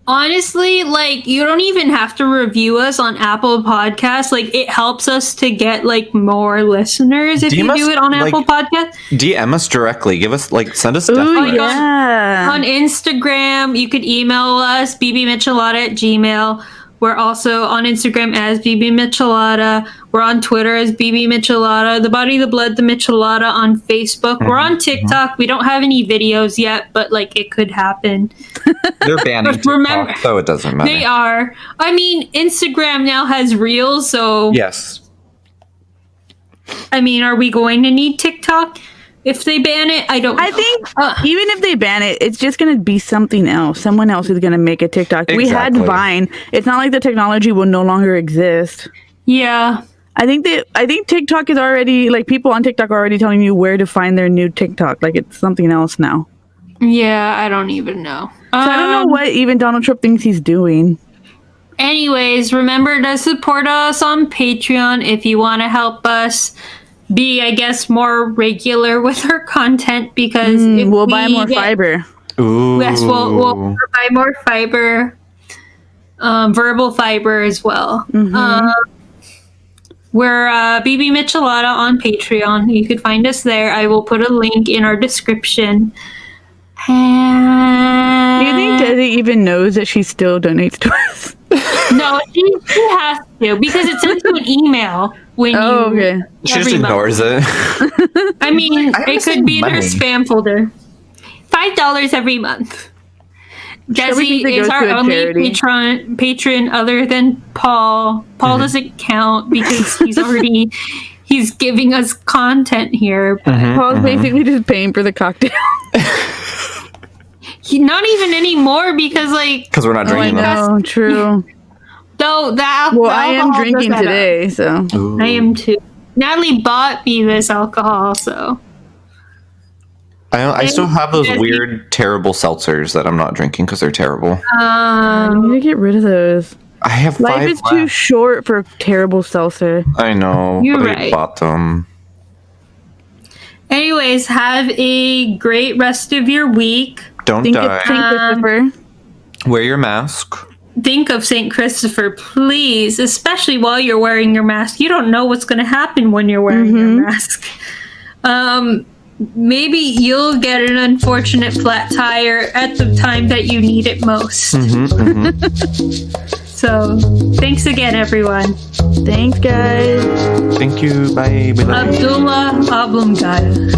Honestly, like, you don't even have to review us on Apple Podcasts. Like, it helps us to get, like, more listeners if you do it on Apple Podcasts. DM us directly. Send us death Ooh, threats. yeah. On Instagram, you could email us, bbmichelada@gmail.com. We're also on Instagram as BB Michelada. We're on Twitter as BB Michelada. The Body, the Blood, the Michelada on Facebook. We're on TikTok. We don't have any videos yet, but like it could happen. They're banning TikTok, so it doesn't matter. They are. I mean, Instagram now has Reels, so... Yes. I mean, are we going to need TikTok? If they ban it, I don't know. I think even if they ban it, it's just going to be something else. Someone else is going to make a TikTok. Exactly. We had Vine. It's not like the technology will no longer exist. Yeah. I think TikTok is already, like, people on TikTok are already telling you where to find their new TikTok. Like, it's something else now. Yeah, I don't even know. So I don't know what even Donald Trump thinks he's doing. Anyways, remember to support us on Patreon if you want to help us be, I guess, more regular with our content because if we'll buy more fiber. Ooh. Yes, we'll buy more fiber, verbal fiber as well. We're BB Michelada on Patreon. You could find us there. I will put a link in our description. Do you think Desi even knows that she still donates to us? No, she has to because it sends you an email when you. Oh, okay. She just ignores it. I mean, it could be in her money. spam folder. $5 every month. Desi is our only patron other than Paul. Paul doesn't count because he's giving us content here. But Paul's basically just paying for the cocktail. not even anymore because we're not drinking them. Oh, true. Though that well, I am drinking today, so Ooh. I am too. Natalie bought me this alcohol, so I still have those weird, terrible seltzers that I'm not drinking because they're terrible. I need to get rid of those. I have Life 5 is too short for terrible seltzer. I know, You're but I right. bought them. anyways, have a great rest of your week. Don't Think die. it's Saint Christoper. Wear your mask. think of Saint Christoper, please, especially while you're wearing your mask. You don't know what's going to happen when you're wearing your mask. Maybe you'll get an unfortunate flat tire at the time that you need it most. So, thanks again, everyone. Thanks, guys. Thank you. Bye. Bye. Abdullah Oblongata.